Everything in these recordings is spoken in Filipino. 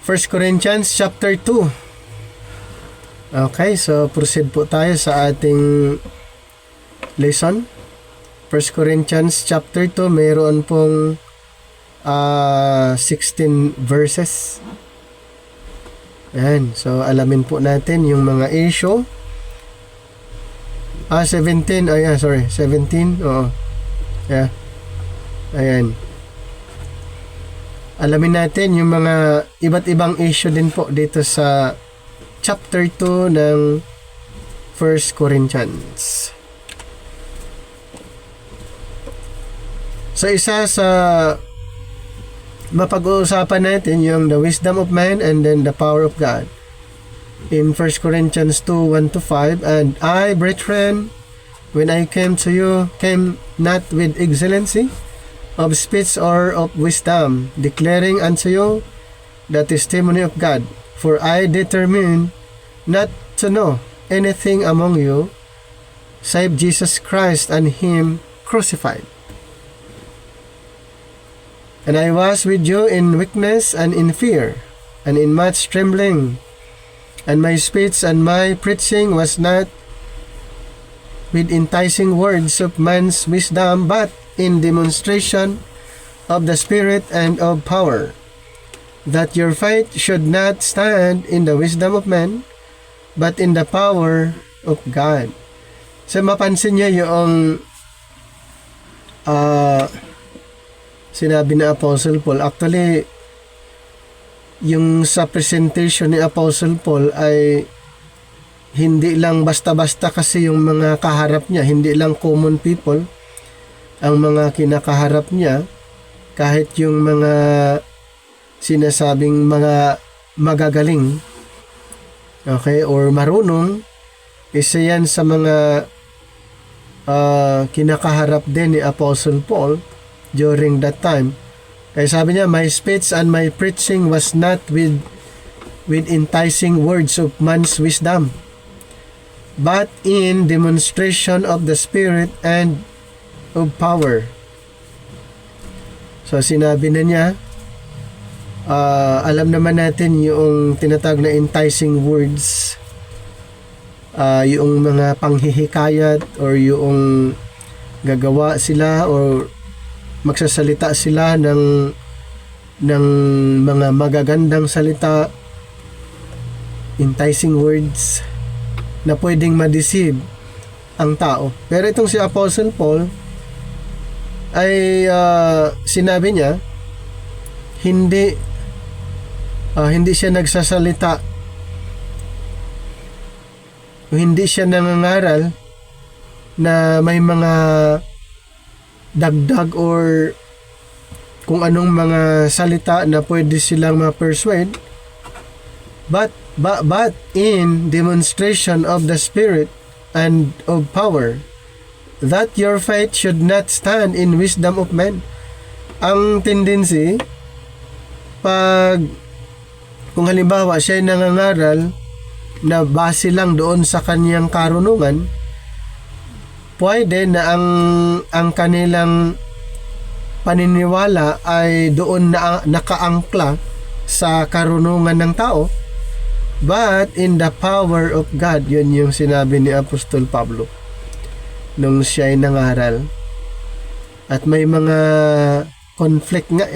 1 Corinthians chapter 2. Okay, so proceed po tayo sa ating lesson. 1 Corinthians chapter 2, mayroon pong 16 verses. Ayan, so alamin po natin yung mga issue. 17, 17, oo. Yeah. Ayan. Alamin natin yung mga iba't ibang issue din po dito sa chapter 2 ng 1 Corinthians. So isa sa mapag-uusapan natin yung the wisdom of man and then the power of God. In 1 Corinthians 2, 1-5, and I, brethren, when I came to you, came not with excellency of speech or of wisdom, declaring unto you the testimony of God. For I determined not to know anything among you save Jesus Christ and Him crucified. And I was with you in weakness and in fear and in much trembling. And my speech and my preaching was not with enticing words of man's wisdom, but in demonstration of the Spirit and of power, that your faith should not stand in the wisdom of men, but in the power of God. So mapansin niyo yung sinabi ni Apostle Paul. Actually, yung sa presentation ni Apostle Paul ay hindi lang basta-basta, kasi yung mga kaharap niya, hindi lang common people ang mga kinakaharap niya, kahit yung mga sinasabing mga magagaling, okay, or marunong, isa yan sa mga kinakaharap din ni Apostle Paul during that time. Kaya sabi niya, my speech and my preaching was not with enticing words of man's wisdom, but in demonstration of the Spirit and of power. So sinabi na niya, alam naman natin yung tinatawag na enticing words, yung mga panghihikayat or yung gagawa sila or magsasalita sila ng mga magagandang salita, enticing words na pwedeng ma-deceive ang tao. Pero itong si Apostle Paul ay sinabi niya, hindi siya nagsasalita, hindi siya nangangaral na may mga dagdag or kung anong mga salita na pwede silang ma-persuade, but in demonstration of the Spirit and of power, that your faith should not stand in wisdom of men. Ang tendency, kung halimbawa siya ay nangangaral na base lang doon sa kanyang karunungan, pwede na ang kanilang paniniwala ay doon na nakaangkla sa karunungan ng tao, but in the power of God. Yun yung sinabi ni Apostol Pablo nung siya ay nangaral. At may mga conflict nga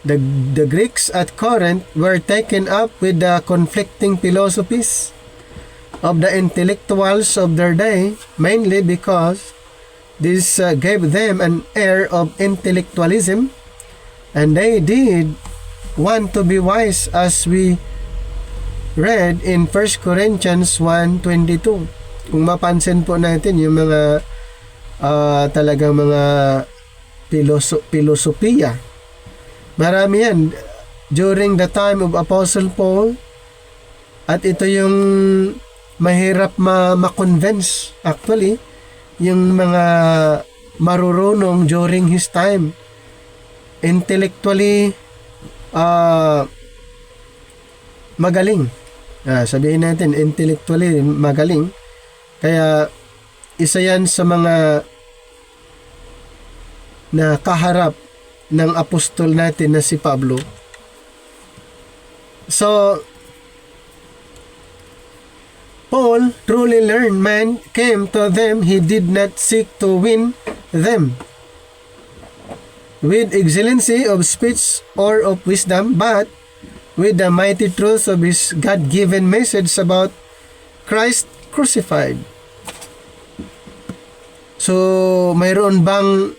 The Greeks at Corinth were taken up with the conflicting philosophies of the intellectuals of their day, mainly because this gave them an air of intellectualism, and they did want to be wise, as we read in 1 Corinthians 1:22. Kung mapansin po natin yung mga talagang mga filosofiya, marami yan during the time of Apostle Paul, at ito yung mahirap ma-convince actually yung mga marurunong during his time. Intellectually magaling, sabihin natin intellectually magaling, kaya isa yan sa mga na kaharap ng apostol natin na si Pablo. So, Paul truly learned man came to them, he did not seek to win them with excellency of speech or of wisdom, but with the mighty truth of his God-given message about Christ crucified. So, mayroon bang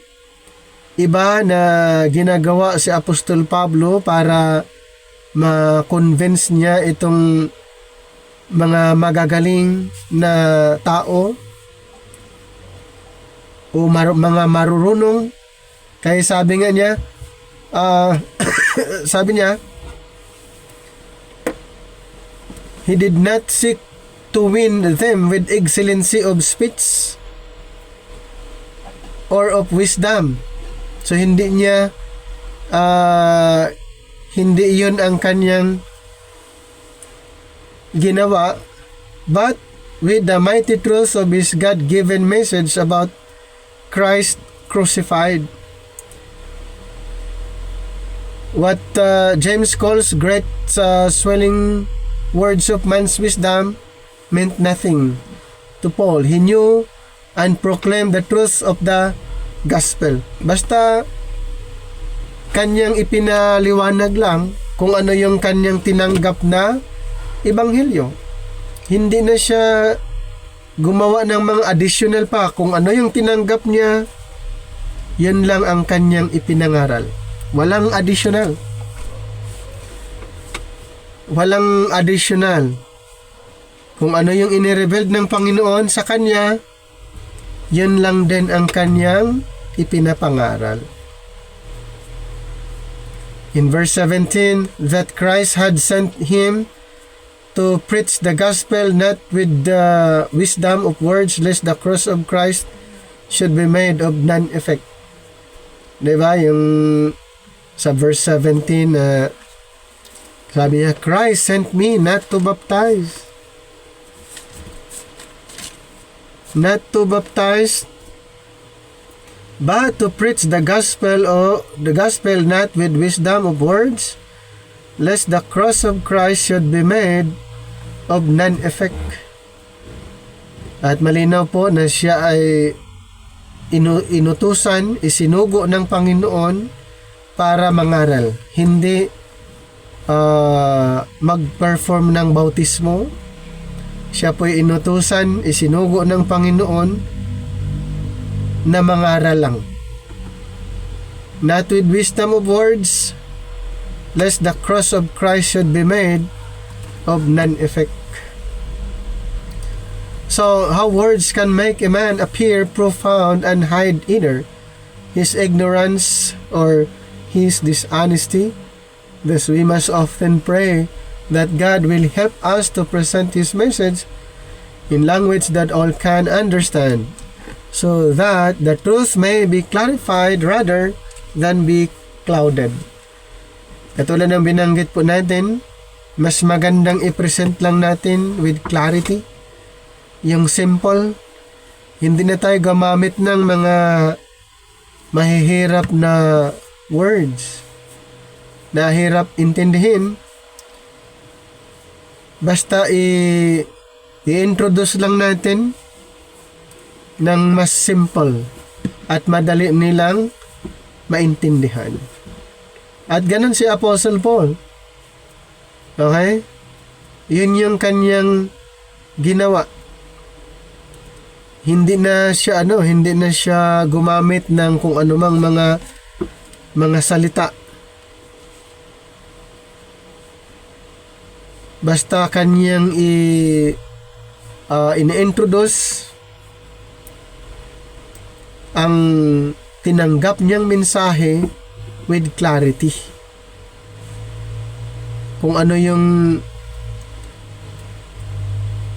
iba na ginagawa si Apostol Pablo para ma-convince niya itong mga magagaling na tao o mga marurunong? Kaya sabi nga niya, sabi niya, he did not seek to win them with excellency of speech or of wisdom. So hindi niya hindi yun ang kanyang ginawa, but with the mighty truth of his God-given message about Christ crucified. What James calls great swelling words of man's wisdom meant nothing to Paul. He knew and proclaimed the truth of the gospel. Basta kanyang ipinaliwanag lang kung ano yung kanyang tinanggap na ebanghelyo. Hindi na siya gumawa ng mga additional pa. Kung ano yung tinanggap niya, yun lang ang kanyang ipinangaral. Walang additional. Walang additional. Kung ano yung inirevealed ng Panginoon sa kanya, yun lang din ang kanyang ipinapangaral. In verse 17, that Christ had sent him to preach the gospel not with the wisdom of words, lest the cross of Christ should be made of none effect. Diba? Yung sa verse 17, sabi niya, Christ sent me not to baptize. Not to baptize, but to preach the gospel, or the gospel not with wisdom of words, lest the cross of Christ should be made of none effect. At malinaw po na siya ay inutusan, isinugo ng Panginoon para mangaral, hindi mag-perform ng bautismo. Siya po ay inutusan, isinugo ng Panginoon na mangaral lang. Not with wisdom of words, lest the cross of Christ should be made of none effect. So, how words can make a man appear profound and hide either his ignorance or his dishonesty? Thus, we must often pray that God will help us to present His message in language that all can understand, so that the truth may be clarified rather than be clouded. Katulad ng binanggit po natin, mas magandang i-present lang natin with clarity, yung simple. Hindi na tayo gumamit ng mga mahihirap na words na hirap intindihin. Basta i-introduce lang natin ng mas simple at madali nilang maintindihan. At ganun si Apostle Paul. Okay? Yun yung kanyang ginawa. Hindi na siya gumamit ng kung anumang mga salita. Basta kanyang ini-introduce ang tinanggap niyang mensahe with clarity. Kung ano yung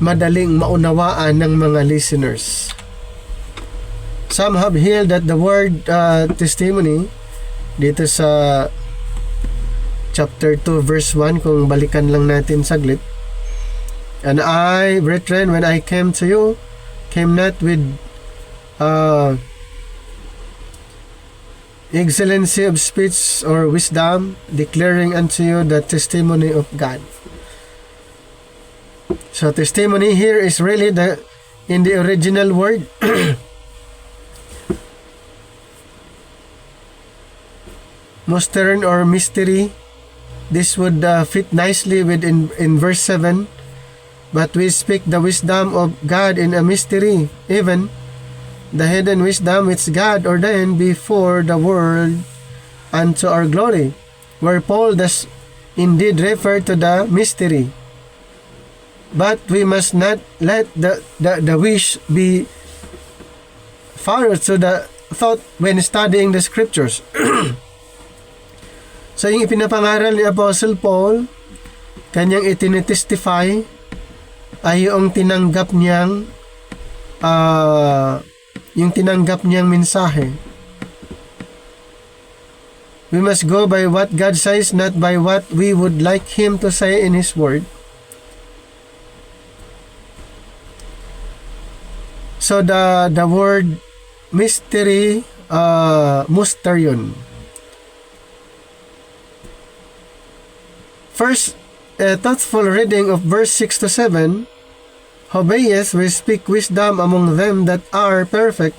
madaling maunawaan ng mga listeners. Some have held that the word testimony dito sa chapter 2 verse 1, kung balikan lang natin saglit. And I, brethren, when I came to you, came not with excellency of speech or wisdom, declaring unto you the testimony of God. So testimony here is really in the original word mustern or mystery. This would fit nicely in verse 7. But we speak the wisdom of God in a mystery, even the hidden wisdom which God ordained before the world unto our glory, where Paul does indeed refer to the mystery. But we must not let the wish be far to the thought when studying the scriptures. So yung ipinapangaral ni Apostle Paul, kanyang itinitestify, ay yung tinanggap niyang mensahe. We must go by what God says, not by what we would like Him to say in His Word. So the word mystery, musterion. First, a thoughtful reading of verse 6 to 7. Howbeit we speak wisdom among them that are perfect,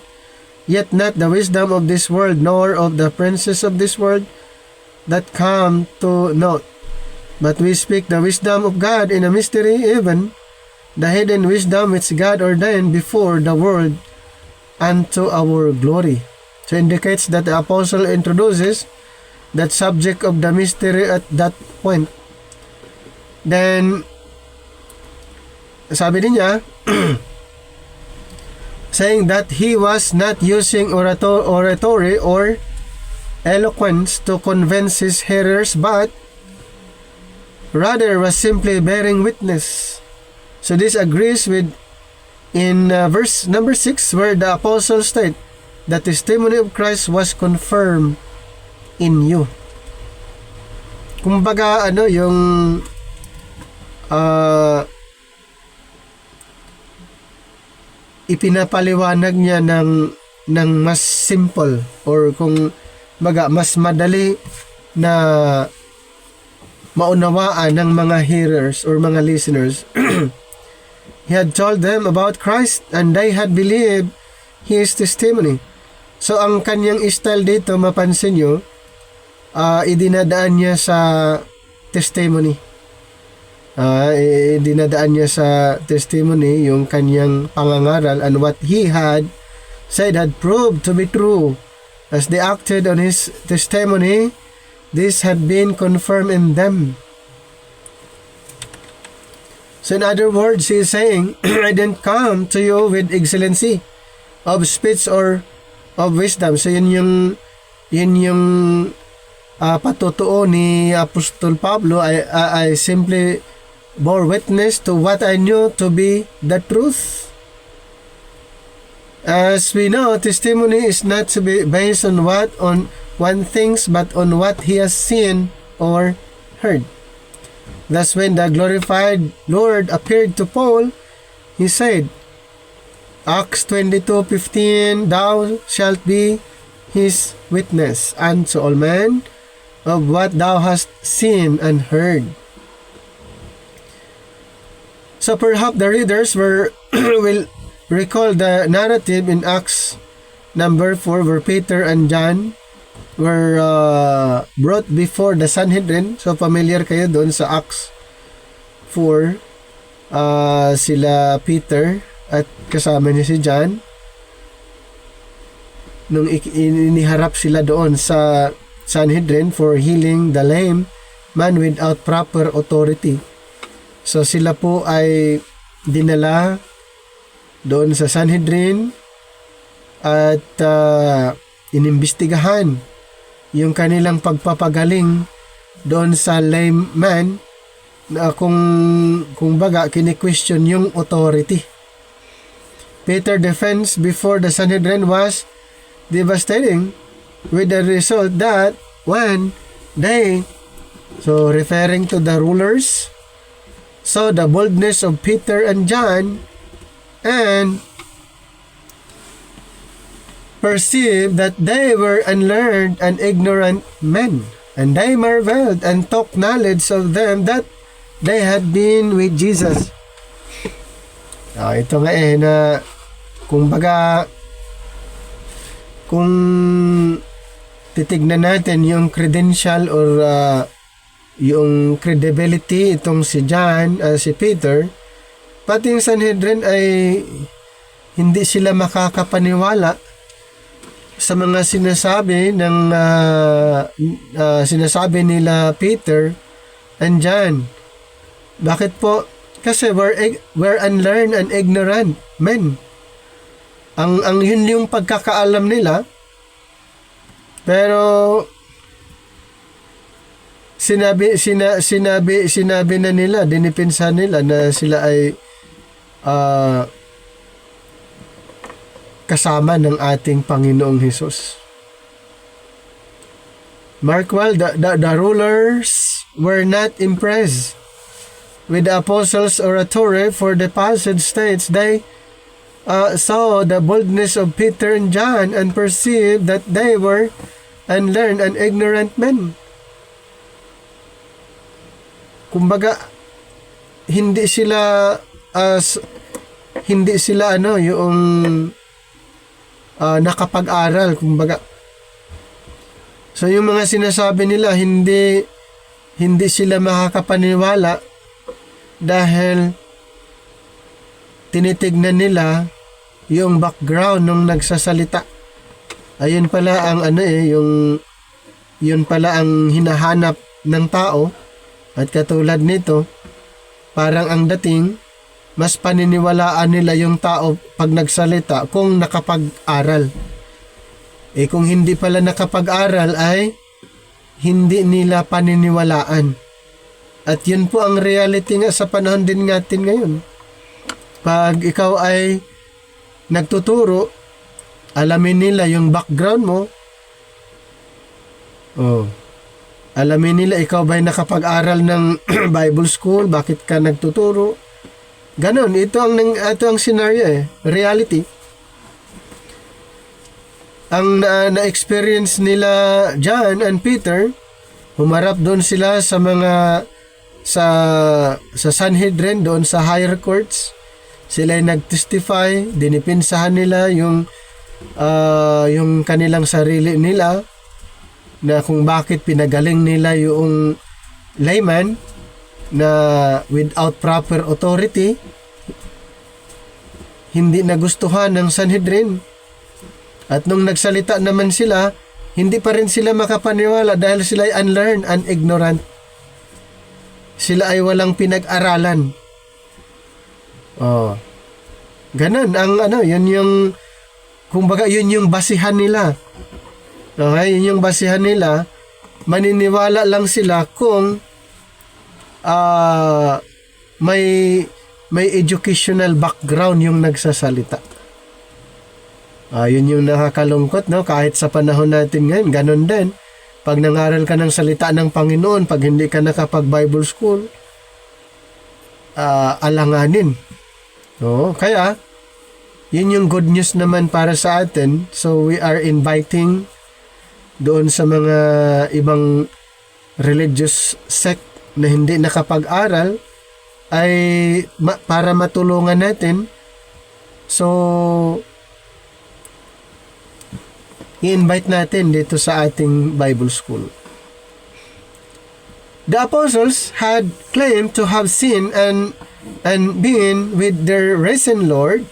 yet not the wisdom of this world, nor of the princes of this world that come to naught. But we speak the wisdom of God in a mystery, even the hidden wisdom which God ordained before the world unto our glory. So indicates that the apostle introduces that subject of the mystery at that point. Then, sabi niya, saying that he was not using oratory or eloquence to convince his hearers, but rather was simply bearing witness. So this agrees with in verse number 6, where the apostle state, the testimony of Christ was confirmed in you. Kumbaga, yung ipinapaliwanag niya ng mas simple, or kung mas madali na maunawaan ng mga hearers or mga listeners. He had told them about Christ and they had believed His testimony. So ang kanyang style dito, mapansin nyo, idinadaan niya sa testimony. Dinadaan niya sa testimony yung kanyang pangangaral, and what he had said had proved to be true. As they acted on his testimony, this had been confirmed in them. So in other words, he is saying, I didn't come to you with excellency of speech or of wisdom. So yun yung patutuo ni Apostol Pablo. I simply bore witness to what I knew to be the truth. As we know, testimony is not to be based on what one thinks, but on what he has seen or heard. Thus, when the glorified Lord appeared to Paul, he said, Acts 22:15, Thou shalt be his witness unto all men of what thou hast seen and heard. So perhaps the readers will recall the narrative in Acts number 4, where Peter and John were brought before the Sanhedrin. So familiar kayo doon sa Acts 4. Sila Peter at kasama niya si John, nung iniharap sila doon sa Sanhedrin for healing the lame man without proper authority. So sila po ay dinala doon sa Sanhedrin at inimbestigahan yung kanilang pagpapagaling doon sa lame man, na kung baga kini-question yung authority. Peter's defense before the Sanhedrin was devastating, with the result that when they, so referring to the rulers, saw the boldness of Peter and John, and perceived that they were unlearned and ignorant men, and they marveled and took knowledge of them that they had been with Jesus. Ito nga na kumbaga kung titignan natin yung credential or yung credibility itong si John, si Peter, pati yung Sanhedrin ay hindi sila makakapaniwala sa mga sinasabi ng sinasabi nila Peter and John. Bakit po? Kasi we're unlearned and ignorant men. Ang yun yung pagkakaalam nila. Pero sinabi na nila, dinipinsa nila na sila ay kasama ng ating Panginoong Hesus. Mark well, the rulers were not impressed with the apostles' oratory, for the passage states they saw the boldness of Peter and John and perceived that they were unlearned and ignorant men. Kumbaga, hindi sila yung nakapag-aral, kumbaga. So yung mga sinasabi nila, hindi sila makakapaniwala dahil tinitignan nila yung background ng nagsasalita. Ayun pala ang yun pala ang hinahanap ng tao. At katulad nito, parang ang dating, mas paniniwalaan nila yung tao pag nagsalita kung nakapag-aral. Kung hindi pala nakapag-aral ay hindi nila paniniwalaan. At yun po ang reality nga sa panahon din natin ngayon. Pag ikaw ay nagtuturo, alamin nila yung background mo. Alamin nila ikaw ba'y nakapag-aral ng Bible school, bakit ka nagtuturo. Ganon, ito ang scenario reality. Ang na-experience nila John and Peter, humarap doon sila sa mga sa Sanhedrin, doon sa higher courts. Sila ay nag-testify, dinipinsahan nila yung kanilang sarili nila na kung bakit pinagaling nila yung layman na without proper authority. Hindi nagustuhan ng Sanhedrin. At nung nagsalita naman sila, hindi pa rin sila makapaniwala dahil sila ay unlearned and ignorant. Sila ay walang pinag-aralan. Ganon yun yung kumbaga yun yung basihan nila. Okay, yun yung basihan nila. Maniniwala lang sila kung may educational background yung nagsasalita. Yun yung nakakalungkot, no? Kahit sa panahon natin ngayon, ganon din. Pag nangaral ka ng salita ng Panginoon, pag hindi ka nakapag-Bible school, alanganin. No? Kaya, yun yung good news naman para sa atin. So, we are inviting doon sa mga ibang religious sect na hindi nakapag-aral ay para matulungan natin. So, i-invite natin dito sa ating Bible school. The apostles had claimed to have seen and been with their risen Lord,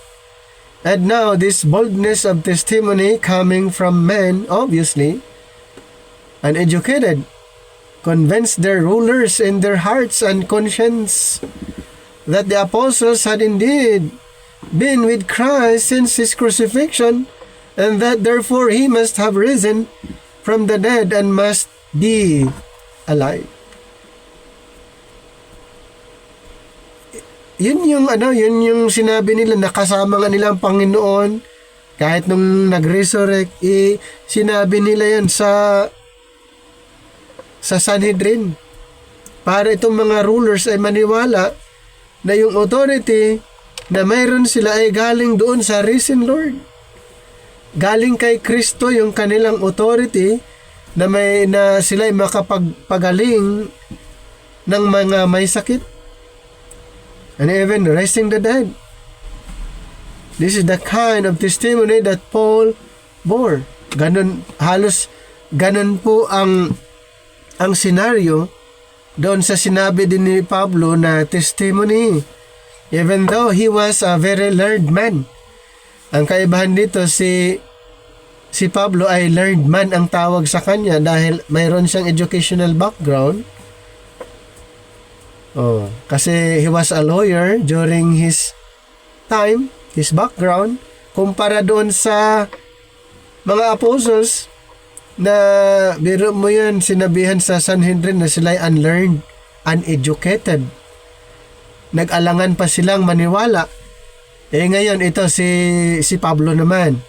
and now this boldness of testimony coming from men, obviously uneducated, convinced their rulers in their hearts and conscience that the apostles had indeed been with Christ since his crucifixion, and that therefore he must have risen from the dead and must be alive. Yun yung sinabi nila, nakasama nga nila ang Panginoon kahit nung nag-resurrect, sinabi nila yan sa Sanhedrin para itong mga rulers ay maniwala na yung authority na mayroon sila ay galing doon sa risen Lord. galing kay Kristo yung kanilang authority na sila'y makapagpagaling ng mga may sakit and even raising the dead. This is the kind of testimony that Paul bore. Halos ganun po ang senaryo doon sa sinabi din ni Pablo na testimony. Even though he was a very learned man. Ang kaibahan dito, si Pablo ay learned man ang tawag sa kanya dahil mayroon siyang educational background. Kasi he was a lawyer during his time, his background, kumpara doon sa mga apostles na biro mo yan, sinabihan sa Sanhedrin na sila'y unlearned, uneducated. Nag-alangan pa silang maniwala. Ngayon ito si Pablo naman.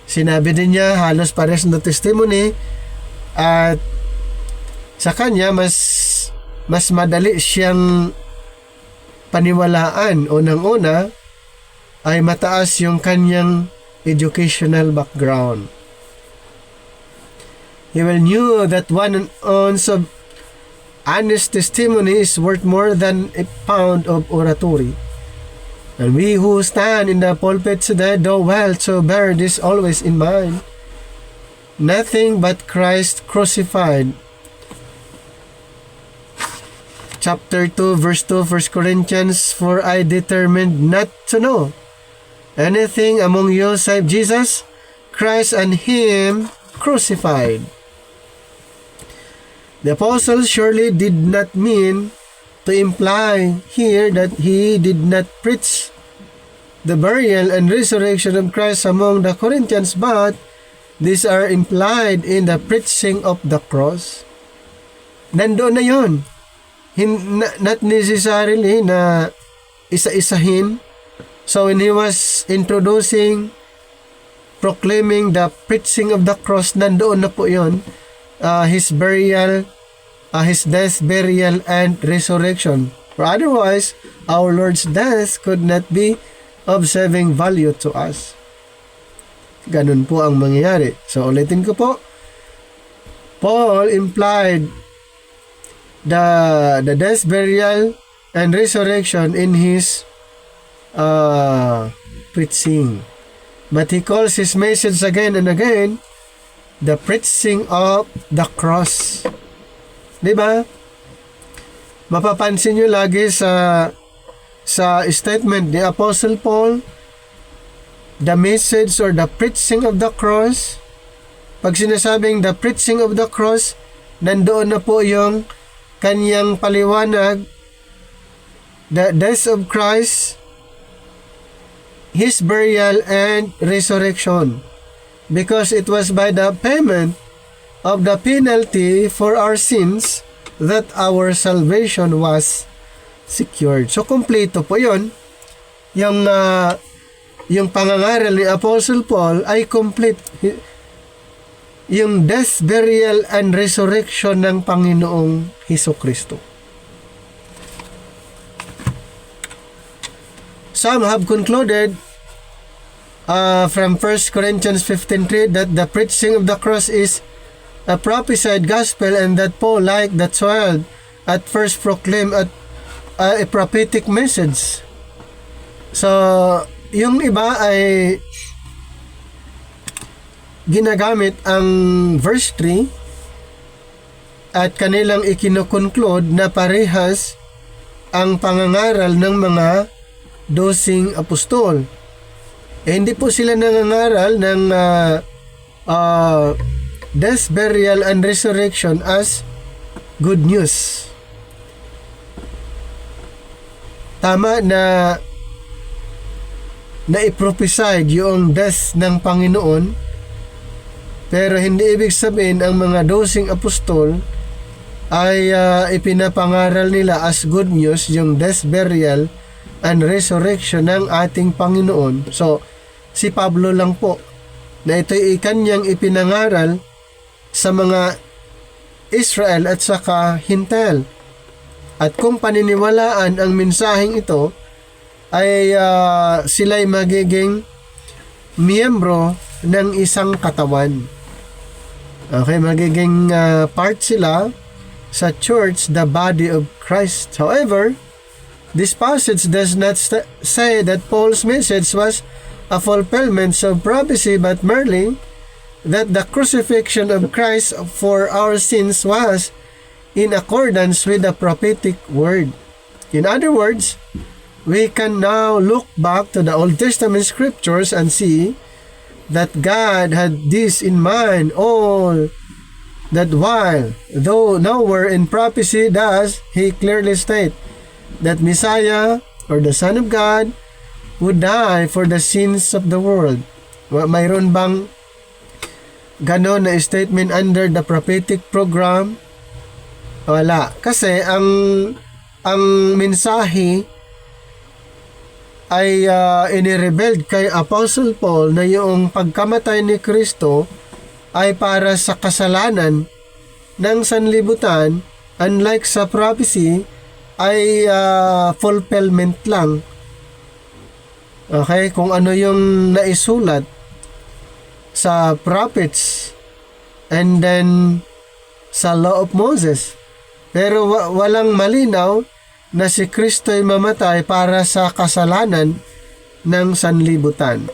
Sinabi din niya halos pares na testimony at sa kanya mas madali siyang paniwalaan. Unang-una ay mataas yung kanyang educational background. He well knew that one ounce of honest testimony is worth more than a pound of oratory. And we who stand in the pulpit today do well to bear this always in mind. Nothing but Christ crucified. Chapter 2, verse 2, 1 Corinthians, for I determined not to know anything among you save Jesus, Christ and Him crucified. The apostle surely did not mean to imply here that he did not preach the burial and resurrection of Christ among the Corinthians, but these are implied in the preaching of the cross. Nandoon na yun. Not necessarily na isa-isahin. So when he was introducing, proclaiming the preaching of the cross, nandoon na po yun. His burial, His death, burial, and resurrection. For otherwise, our Lord's death could not be of saving value to us. Ganun po ang mangyayari. So, ulitin ko po. Paul implied the death, burial, and resurrection in his preaching. But he calls his message again and again the preaching of the cross. Diba? Mapapansin nyo lagi sa statement ni Apostle Paul, the message or the preaching of the cross. Pag sinasabing the preaching of the cross, nandoon na po yung kanyang paliwanag, the death of Christ, His burial, and resurrection. Because it was by the payment of the penalty for our sins that our salvation was secured. So, kompleto po yun. Yung pangangaral ni Apostle Paul ay complete. Yung death, burial, and resurrection ng Panginoong Hesukristo. Some have concluded from 1 Corinthians 15:3 that the preaching of the cross is a prophesied gospel and that Paul, like the 12, at first proclaimed a prophetic message. So, yung iba ay ginagamit ang verse 3 at kanilang ikinukonclude na parehas ang pangangaral ng mga 12 apostol. Hindi po sila nangangaral ng death, burial, and resurrection as good news. Tama na i-prophesied yung death ng Panginoon, pero hindi ibig sabihin ang mga 12 apostol ay ipinapangaral nila as good news yung death, burial, and resurrection ng ating Panginoon. So, si Pablo lang po na ito'y kanyang ipinangaral sa mga Israel at saka Hintel. At kung paniniwalaan ang mensaheng ito, ay sila'y magiging miyembro ng isang katawan. Okay, magiging part sila sa church, the body of Christ. However, this passage does not say that Paul's message was a fulfillment of prophecy, but merely that the crucifixion of Christ for our sins was in accordance with the prophetic word. In other words, we can now look back to the Old Testament scriptures and see that God had this in mind all that while, though nowhere in prophecy does He clearly state that Messiah or the Son of God would die for the sins of the world. Mayroon bang ganon na statement under the prophetic program? Wala. Kasi ang mensahe ay inirebeld kay Apostle Paul na yung pagkamatay ni Kristo ay para sa kasalanan ng sanlibutan, unlike sa prophecy ay fulfillment lang. Okay, kung ano yung naisulat sa prophets and then sa law of Moses. Pero walang malinaw na si Kristo ay mamatay para sa kasalanan ng sanlibutan.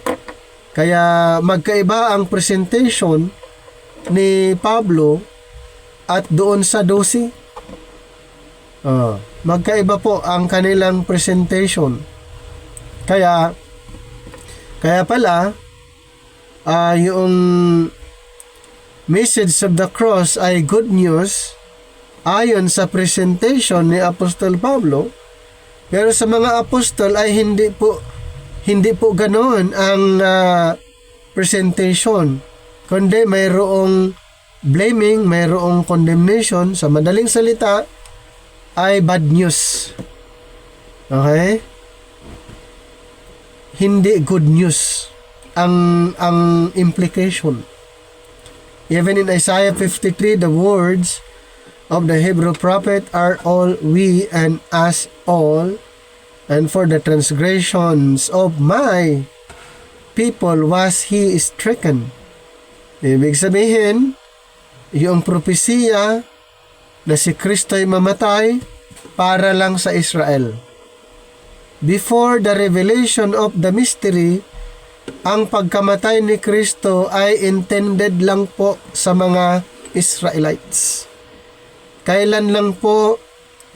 Kaya magkaiba ang presentation ni Pablo at doon sa 12. Magkaiba po ang kanilang presentation. Kaya pala yung message of the cross ay good news ayon sa presentation ni Apostol Pablo, pero sa mga apostol ay hindi po ganoon ang presentation, kundi mayroong blaming, mayroong condemnation. Sa madaling salita ay bad news. Okay? Hindi good news ang implication. Even in Isaiah 53, the words of the Hebrew prophet are all we and us all, and for the transgressions of my people was he stricken. Ibig sabihin, yung propesiya na si Kristo ay mamatay para lang sa Israel. Before the revelation of the mystery, ang pagkamatay ni Kristo ay intended lang po sa mga Israelites. Kailan lang po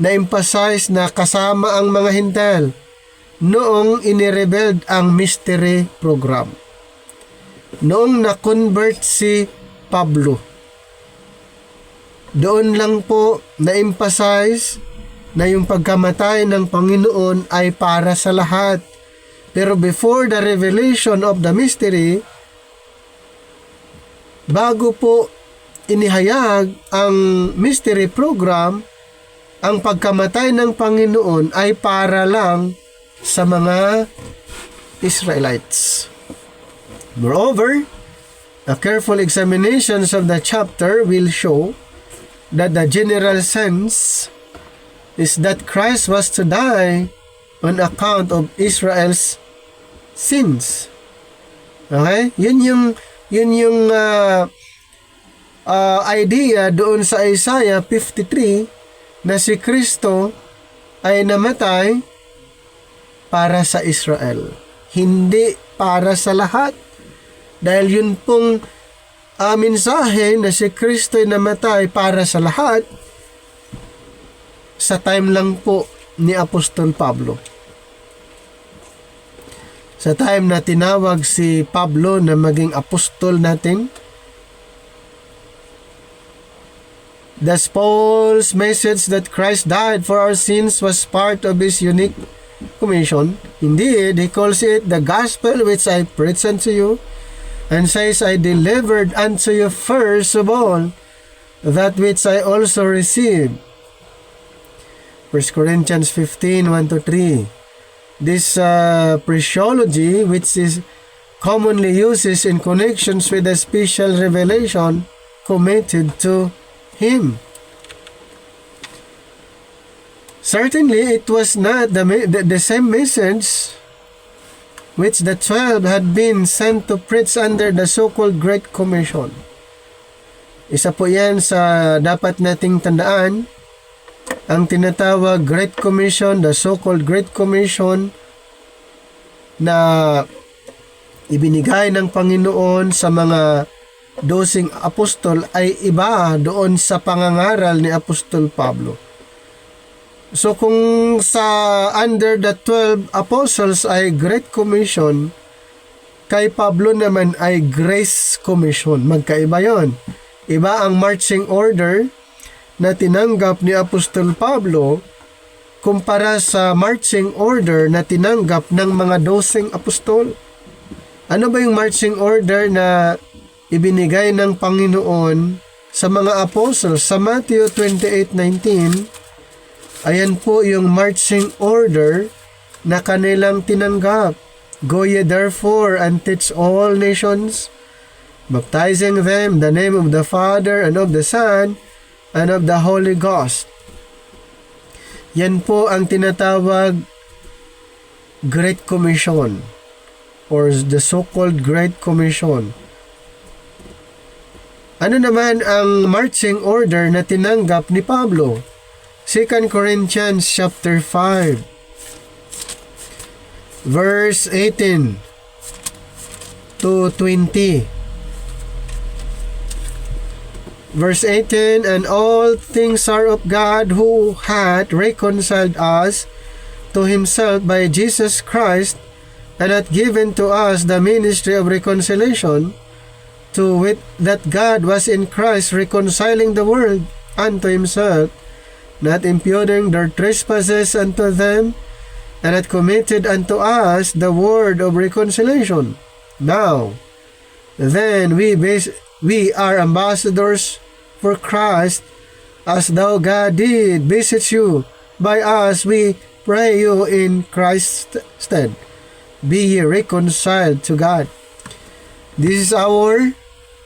na-emphasize na kasama ang mga Hintil? Noong inirebeld ang mystery program. Noong na-convert si Pablo. Doon lang po na-emphasize na yung pagkamatay ng Panginoon ay para sa lahat. Pero before the revelation of the mystery, bago po inihayag ang mystery program, ang pagkamatay ng Panginoon ay para lang sa mga Israelites. Moreover, a careful examination of the chapter will show that the general sense is that Christ was to die on account of Israel's sins. Okay? Yun yung idea doon sa Isaiah 53 na si Kristo ay namatay para sa Israel. Hindi para sa lahat. Dahil yun pong mensahe na si Kristo ay namatay para sa lahat sa time lang po ni Apostol Pablo. Sa time na tinawag si Pablo na maging apostol natin, thus Paul's message that Christ died for our sins was part of his unique commission. Indeed, he calls it the gospel which I preach unto you, and says, I delivered unto you first of all that which I also received. 1 Corinthians 15, 1-3. This phraseology, which is commonly uses in connections with a special revelation committed to him. Certainly, it was not the same message which the 12 had been sent to preach under the so-called Great Commission. Isa po yan sa dapat nating tandaan. Ang tinatawag Great Commission, the so-called Great Commission na ibinigay ng Panginoon sa mga 12 apostol ay iba doon sa pangangaral ni Apostol Pablo. So kung sa under the 12 apostles ay Great Commission, kay Pablo naman ay Grace Commission. Magkaiba yon. Iba ang marching order na tinanggap ni Apostol Pablo kumpara sa marching order na tinanggap ng mga 12 apostol. Ano ba yung marching order na ibinigay ng Panginoon sa mga apostles? Sa Matthew 28:19, ayan po yung marching order na kanilang tinanggap. Go ye therefore and teach all nations, baptizing them in the name of the Father and of the Son and of the Holy Ghost. Yan po ang tinatawag Great Commission or the so-called Great Commission. Ano naman ang marching order na tinanggap ni Pablo? 2 Corinthians chapter 5 verse 18 to 20. Verse 18, and all things are of God, who hath reconciled us to himself by Jesus Christ, and hath given to us the ministry of reconciliation, to wit, that God was in Christ reconciling the world unto himself, not imputing their trespasses unto them, and hath committed unto us the word of reconciliation. Now, then we are ambassadors for Christ, as though God did visit you. By us we pray you in Christ's stead, be ye reconciled to God. This is our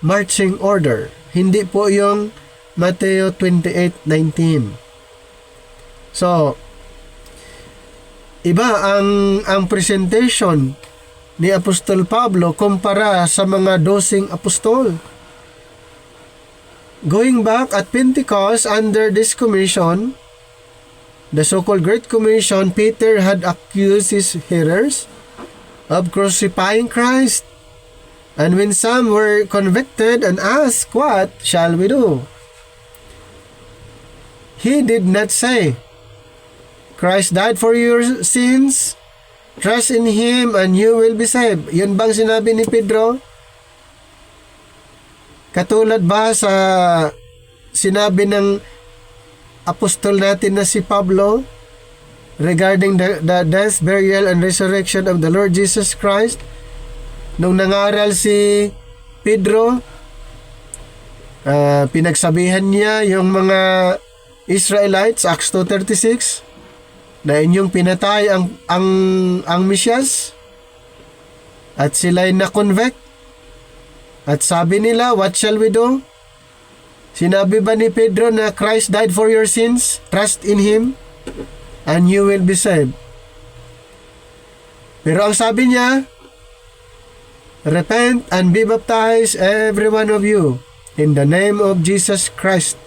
marching order. Hindi po yung Matthew 28:19. So, iba ang presentation ni Apostol Pablo kumpara sa mga 12 apostol. Going back at Pentecost under this commission, the so-called Great Commission, Peter had accused his hearers of crucifying Christ. And when some were convicted and asked, what shall we do? He did not say, Christ died for your sins, trust in Him and you will be saved. Yun bang sinabi ni Pedro? Katulad ba sa sinabi ng apostol natin na si Pablo regarding the death, burial, and resurrection of the Lord Jesus Christ? Nung nangaral si Pedro, pinagsabihan niya yung mga Israelites, Acts 2:36, na inyong pinatay ang Mesyas at sila'y na-convict. At sabi nila, what shall we do? Sinabi ba ni Pedro na Christ died for your sins? Trust in Him and you will be saved. Pero ang sabi niya, repent and be baptized every one of you in the name of Jesus Christ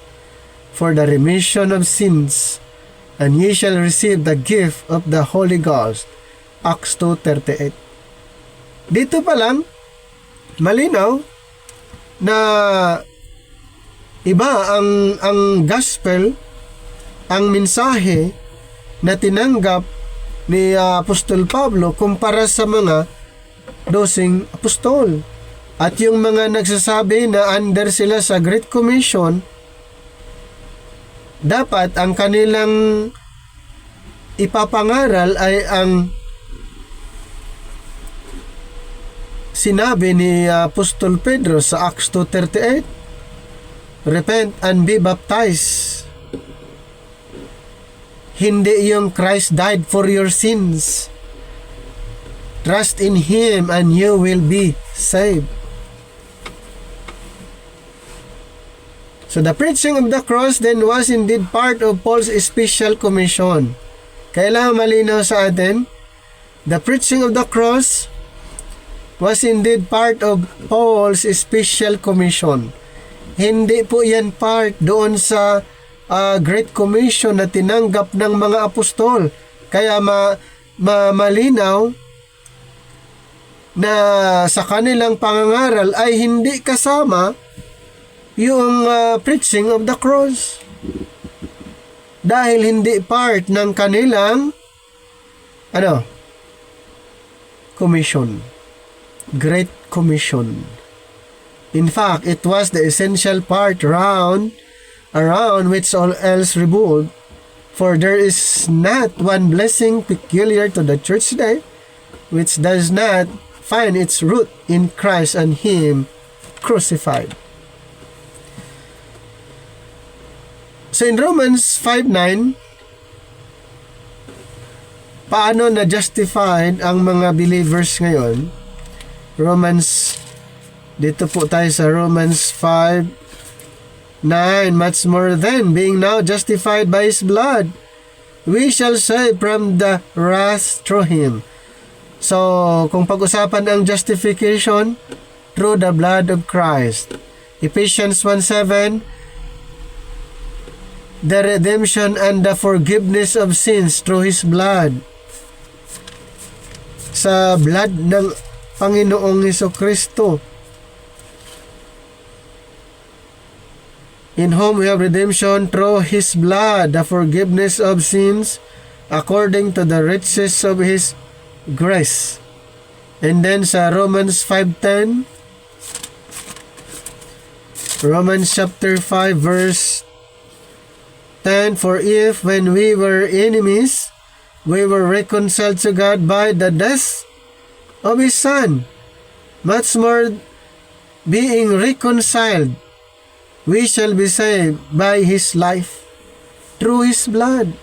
for the remission of sins, and ye shall receive the gift of the Holy Ghost. Acts 2:38. Dito pa lang, malinaw na iba ang gospel, ang mensahe na tinanggap ni Apostol Pablo kumpara sa mga 12 apostol. At yung mga nagsasabi na under sila sa Great Commission, dapat ang kanilang ipapangaral ay ang sinabi ni Apostol Pedro sa Acts 2:38, repent and be baptized. Hindi yung Christ died for your sins. Trust in Him and you will be saved. So the preaching of the cross then was indeed part of Paul's special commission. Kailangan malinaw sa atin, the preaching of the cross was indeed part of Paul's special commission. Hindi po yan part doon sa Great Commission na tinanggap ng mga apostol. Kaya malinaw na sa kanilang pangangaral ay hindi kasama yung preaching of the cross. Dahil hindi part ng kanilang commission. Great Commission. In fact, it was the essential part around which all else revolved, for there is not one blessing peculiar to the church today which does not find its root in Christ and Him crucified. So in Romans 5:9, paano na-justified ang mga believers ngayon? Dito po tayo sa Romans 5:9, much more than being now justified by His blood, we shall save from the wrath through Him. So, kung pag-usapan ang justification through the blood of Christ, Ephesians 1:7, the redemption and the forgiveness of sins through His blood. Sa blood ng Panginoong Hesukristo, in whom we have redemption through His blood, the forgiveness of sins, according to the riches of His grace. And then sa Romans 5:10, Romans chapter 5 verse 10, for if when we were enemies, we were reconciled to God by the death of His Son, much more being reconciled, we shall be saved by His life through His blood.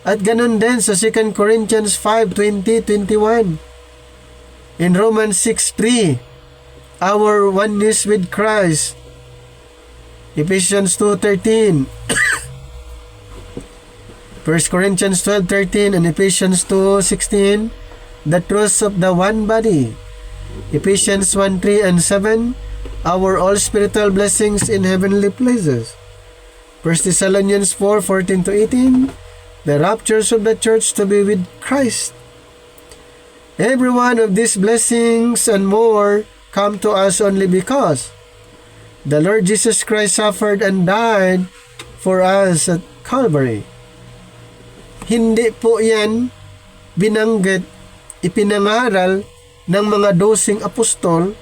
At ganun din sa 2 Corinthians 5:20-21. In Romans 6:3, our oneness with Christ. Ephesians 2:13. 1 Corinthians 12:13 and Ephesians 2:16, the truth of the one body. Ephesians 1:3 and 7, our all spiritual blessings in heavenly places. 1 Thessalonians 4:14-18, the raptures of the church to be with Christ. Every one of these blessings and more come to us only because the Lord Jesus Christ suffered and died for us at Calvary. Hindi po yan binanggit, ipinangaral ng mga 12 apostol.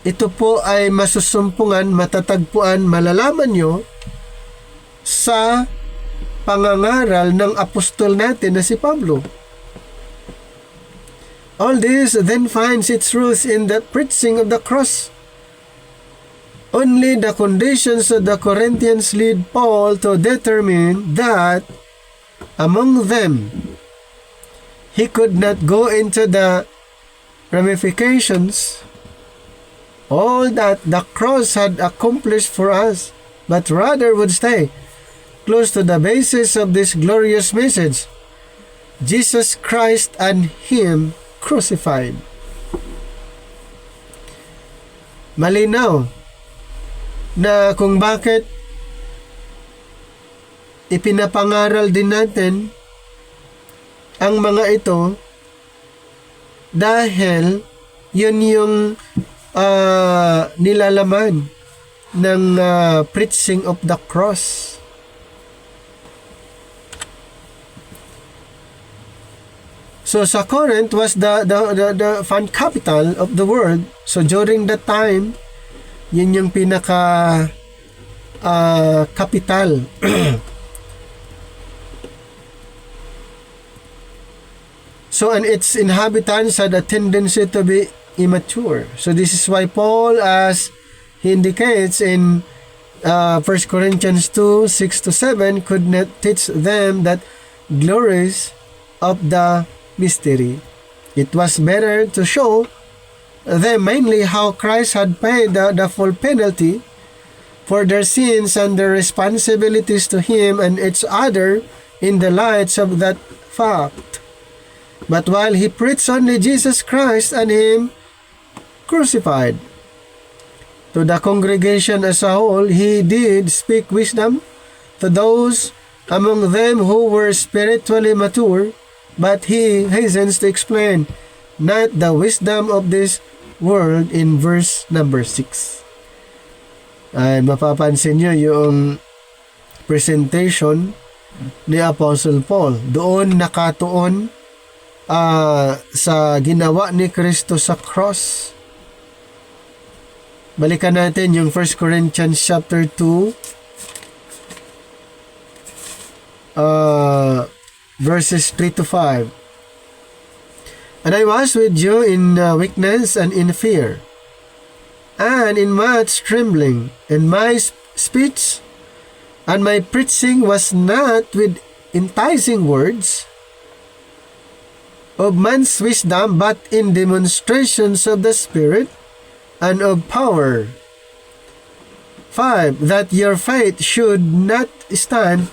Ito po ay masusumpungan, matatagpuan, malalaman nyo sa pangangaral ng apostol natin na si Pablo. All this then finds its roots in the preaching of the cross. Only the conditions of the Corinthians lead Paul to determine that among them he could not go into the ramifications, all that the cross had accomplished for us, but rather would stay close to the basis of this glorious message, Jesus Christ and Him crucified. Malinaw na kung bakit ipinapangaral din natin ang mga ito, dahil yun yung nilalaman ng preaching of the cross. So sa Corinth was the fun capital of the world. So during that time, yun yung pinaka capital. So, and its inhabitants had a tendency to be immature. So, this is why Paul, as he indicates in 1 Corinthians 2:6-7, could not teach them that glories of the mystery. It was better to show them mainly how Christ had paid the full penalty for their sins and their responsibilities to Him and each other in the lights of that fact. But while he preached only Jesus Christ and Him crucified. To the congregation as a whole, he did speak wisdom to those among them who were spiritually mature, but he hastens to explain not the wisdom of this world in verse number 6. Ay mapapansin nyo yung presentation ni Apostle Paul. Doon nakatuon sa ginawa ni Kristo sa cross. Balikan natin yung 1 Corinthians chapter 2 verses 3 to 5. And I was with you in weakness and in fear, and in much trembling, and my speech and my preaching was not with enticing words of man's wisdom, but in demonstrations of the Spirit and of power. 5. That your faith should not stand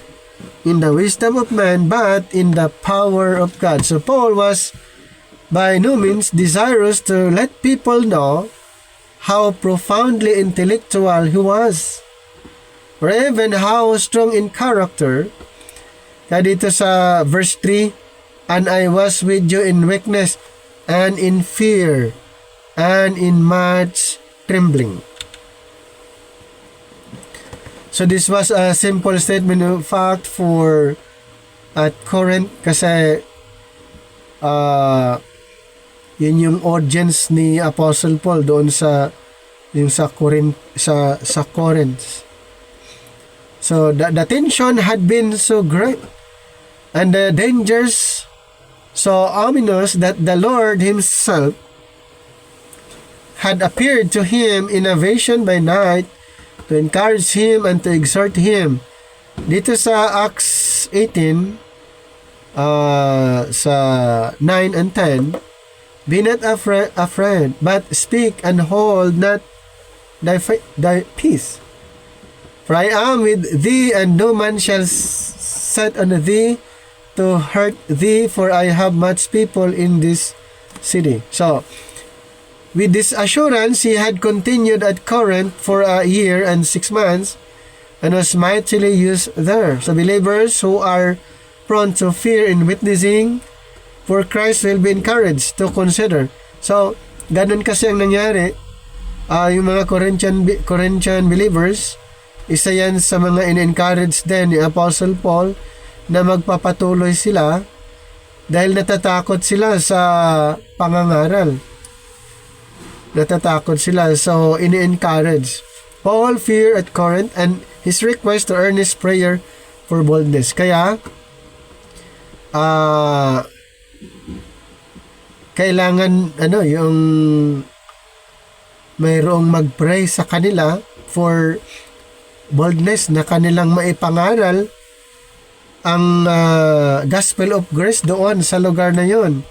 in the wisdom of man, but in the power of God. So Paul was by no means desirous to let people know how profoundly intellectual he was, or even how strong in character. Kaya dito sa verse 3, and I was with you in weakness and in fear and in much trembling. So this was a simple statement of fact for at Corinth, kasi yun yung audience ni Apostle Paul doon sa yung sa Corinth. So the tension had been so great and the dangers so ominous that the Lord himself had appeared to him in a vision by night to encourage him and to exhort him. Dito sa Acts 18 sa 9 and 10, be not afraid, but speak and hold not thy peace. For I am with thee, and no man shall set on thee to hurt thee, for I have much people in this city. So, with this assurance, he had continued at Corinth for a year and 6 months, and was mightily used there. So, believers who are prone to fear in witnessing for Christ will be encouraged to consider. So, ganun kasi ang nangyari. Yung mga Corinthian believers, isa yan sa mga in-encourage din ni Apostle Paul na magpapatuloy sila dahil natatakot sila sa pangangaral. Natatakot sila. So, ini-encourage. Paul fear at Corinth and his request to earnest prayer for boldness. Kaya, kailangan yung mayroong mag-pray sa kanila for boldness na kanilang maipangaral ang gospel of grace doon sa lugar na yon.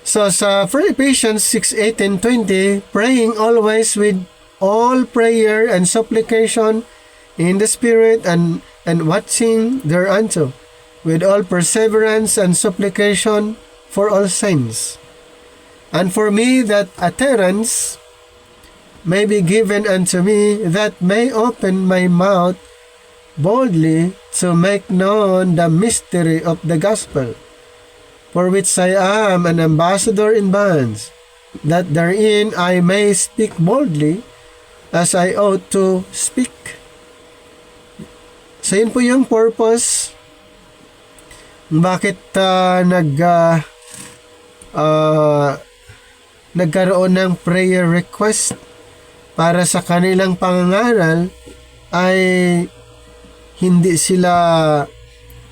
So sa Ephesians 6:18-20, praying always with all prayer and supplication in the Spirit and watching thereunto with all perseverance and supplication for all saints, and for me that utterance may be given unto me, that may open my mouth boldly to make known the mystery of the gospel, for which I am an ambassador in bonds, that therein I may speak boldly as I ought to speak. So yun po yung purpose bakit nagkaroon ng prayer request para sa kanilang pangangaral ay hindi sila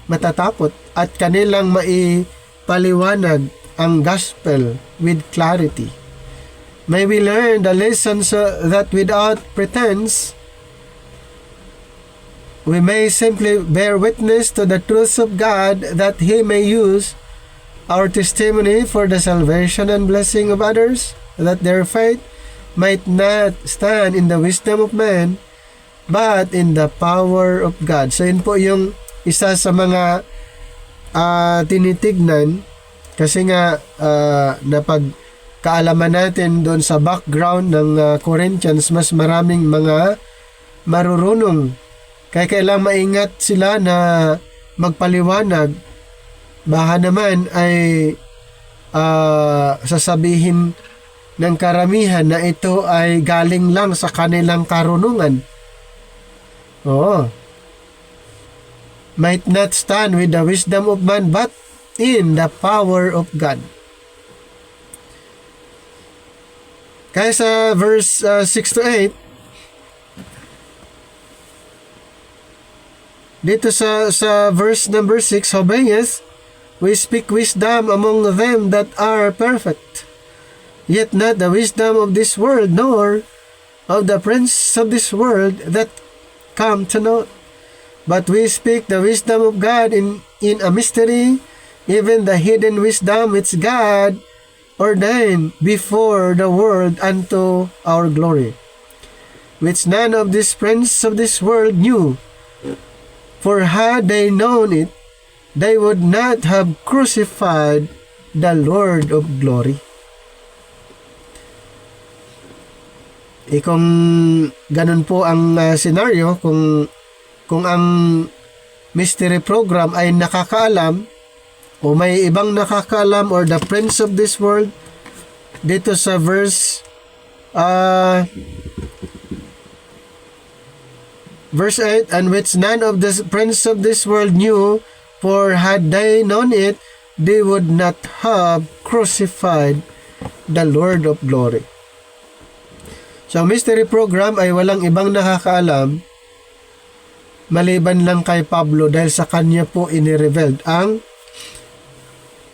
matatakot at kanilang maipaliwanag ang gospel with clarity. May we learn the lesson so that without pretense we may simply bear witness to the truths of God, that He may use our testimony for the salvation and blessing of others, that their faith might not stand in the wisdom of man, but in the power of God. So yun po yung isa sa mga tinitignan, kasi nga kaalaman natin doon sa background ng Corinthians, mas maraming mga marurunong. Kaya kailangang maingat sila na magpaliwanag. Baka naman ay sasabihin ng karamihan na ito ay galing lang sa kanilang karunungan. Might not stand with the wisdom of man, but in the power of God. Kaya sa verse 6 to 8, dito sa verse number 6, howbeit we speak wisdom among them that are perfect, yet not the wisdom of this world, nor of the prince of this world that come to naught. But we speak the wisdom of God in a mystery, even the hidden wisdom which God ordained before the world unto our glory, which none of these prince of this world knew. For had they known it, they would not have crucified the Lord of glory. Kung ganun po ang scenario, kung ang mystery program ay nakakaalam o may ibang nakakaalam or the prince of this world, dito sa verse 8, and which none of the prince of this world knew, for had they known it, they would not have crucified the Lord of glory. So, ang mystery program ay walang ibang nakakaalam maliban lang kay Pablo, dahil sa kanya po inirevealed ang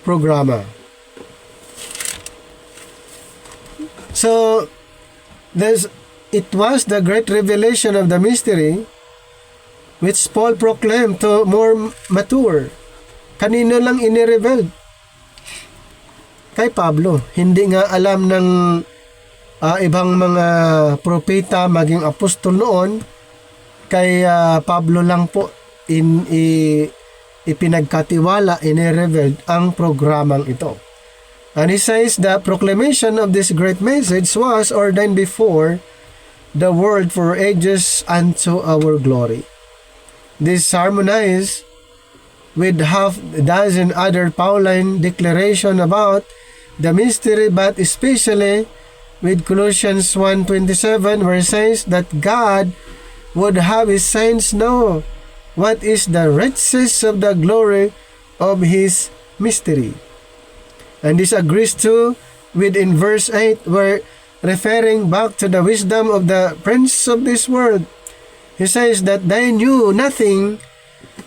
programa. So, it was the great revelation of the mystery which Paul proclaimed to more mature. Kanino lang inirevealed? Kay Pablo. Hindi nga alam ng ibang mga propeta, maging apostol noon. Kay Pablo lang po ipinagkatiwala, inirevealed ang programang ito. And he says the proclamation of this great message was ordained before the world for ages unto our glory. This harmonized with half a dozen other Pauline declaration about the mystery, but especially with Colossians 1:27, where it says that God would have his saints know what is the riches of the glory of his mystery. And this agrees too with in verse 8, where referring back to the wisdom of the prince of this world, he says that they knew nothing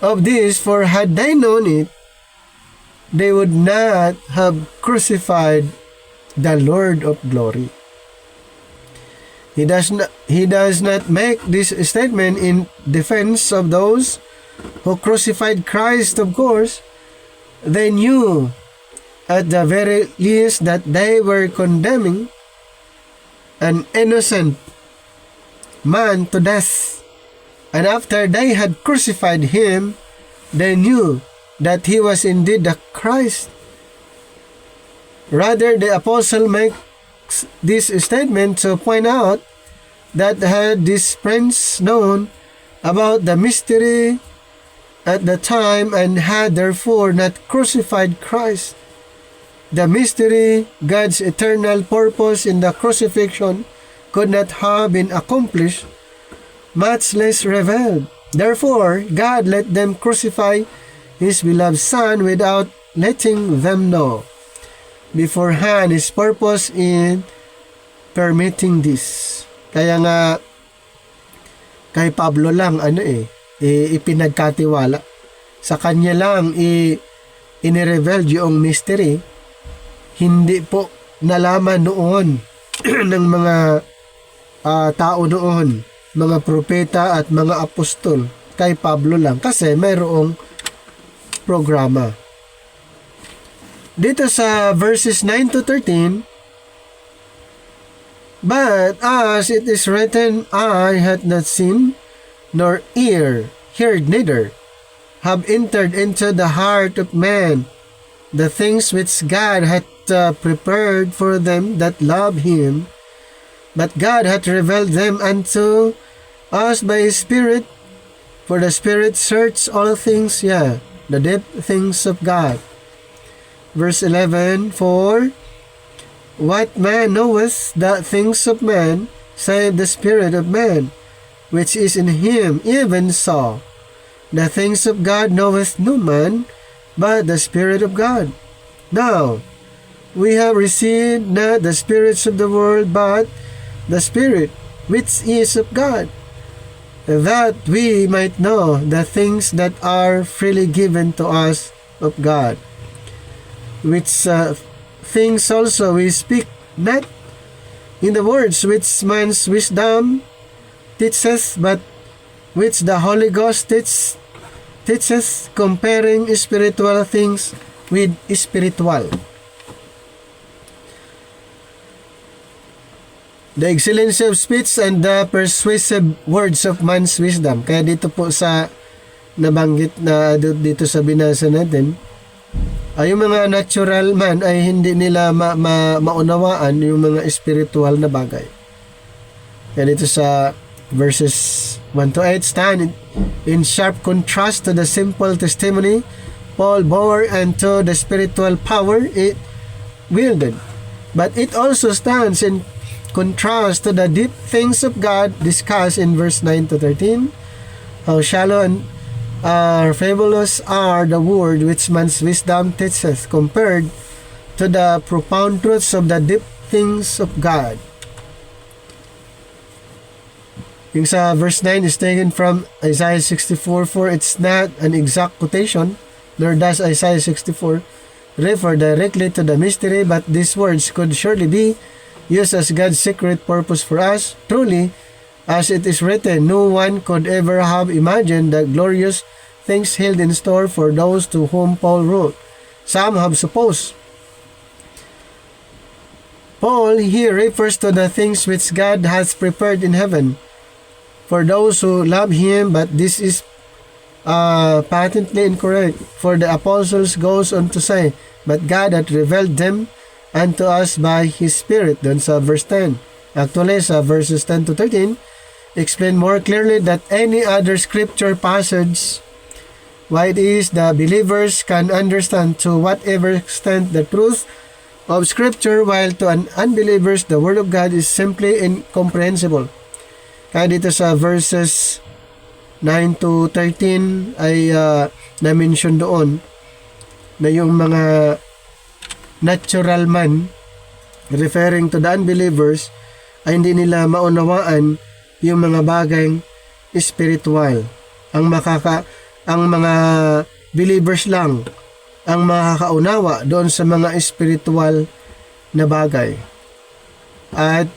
of this, for had they known it, they would not have crucified the Lord of glory. He does not make this statement in defense of those who crucified Christ, of course. They knew at the very least that they were condemning an innocent man to death. And after they had crucified him, they knew that he was indeed the Christ. Rather, the apostle makes this statement to point out that had this prince known about the mystery at the time and had therefore not crucified Christ, the mystery, God's eternal purpose in the crucifixion, could not have been accomplished, much less revealed. Therefore, God let them crucify his beloved Son without letting them know beforehand his purpose in permitting this. Kaya nga kay Pablo lang ipinagkatiwala. Sa kanya lang inireveal yung mystery. Hindi po nalaman noon ng mga tao noon, mga propeta at mga apostol. Kay Pablo lang kasi mayroong programa. Dito sa verses 9 to 13, but as it is written, eye hath not seen, nor ear heard, neither have entered into the heart of man the things which God hath prepared for them that love him, but God hath revealed them unto us by his Spirit, for the Spirit searches all things, the deep things of God. Verse 11, For what man knoweth the things of man, save the Spirit of man, which is in him? Even so, the things of God knoweth no man, but the Spirit of God. Now, we have received not the spirits of the world, but the Spirit which is of God, that we might know the things that are freely given to us of God. Which things also we speak not in the words which man's wisdom teacheth, but which the Holy Ghost teacheth, comparing spiritual things with spiritual. The excellency of speech and the persuasive words of man's wisdom. Kaya dito po sa nabanggit na dito sa binasa natin, yung mga natural man ay hindi nila maunawaan yung mga spiritual na bagay. Kaya dito sa verses 1 to 8, stand in sharp contrast to the simple testimony Paul bore and to the spiritual power it wielded. But it also stands in contrast to the deep things of God discussed in verse 9 to 13. How shallow and fabulous are the word which man's wisdom teacheth, compared to the profound truths of the deep things of God. Yung sa verse 9 is taken from Isaiah 64, for it's not an exact quotation, nor does Isaiah 64 refer directly to the mystery, but these words could surely be used as God's secret purpose for us. Truly, as it is written, no one could ever have imagined the glorious things held in store for those to whom Paul wrote. Some have supposed. Paul here refers to the things which God has prepared in heaven for those who love him, but this is patently incorrect. For the apostles goes on to say, but God hath revealed them unto us by his Spirit. Doon sa verse 10. Actually, sa verses 10 to 13, explain more clearly that any other scripture passage, why it is the believers can understand to whatever extent the truth of scripture, while to an unbelievers the word of God is simply incomprehensible. Kaya dito sa verses 9 to 13 ay na-mention doon na yung mga natural man, referring to the unbelievers, ay hindi nila maunawaan yung mga bagay spiritual. Ang mga believers lang ang makakaunawa doon sa mga spiritual na bagay. At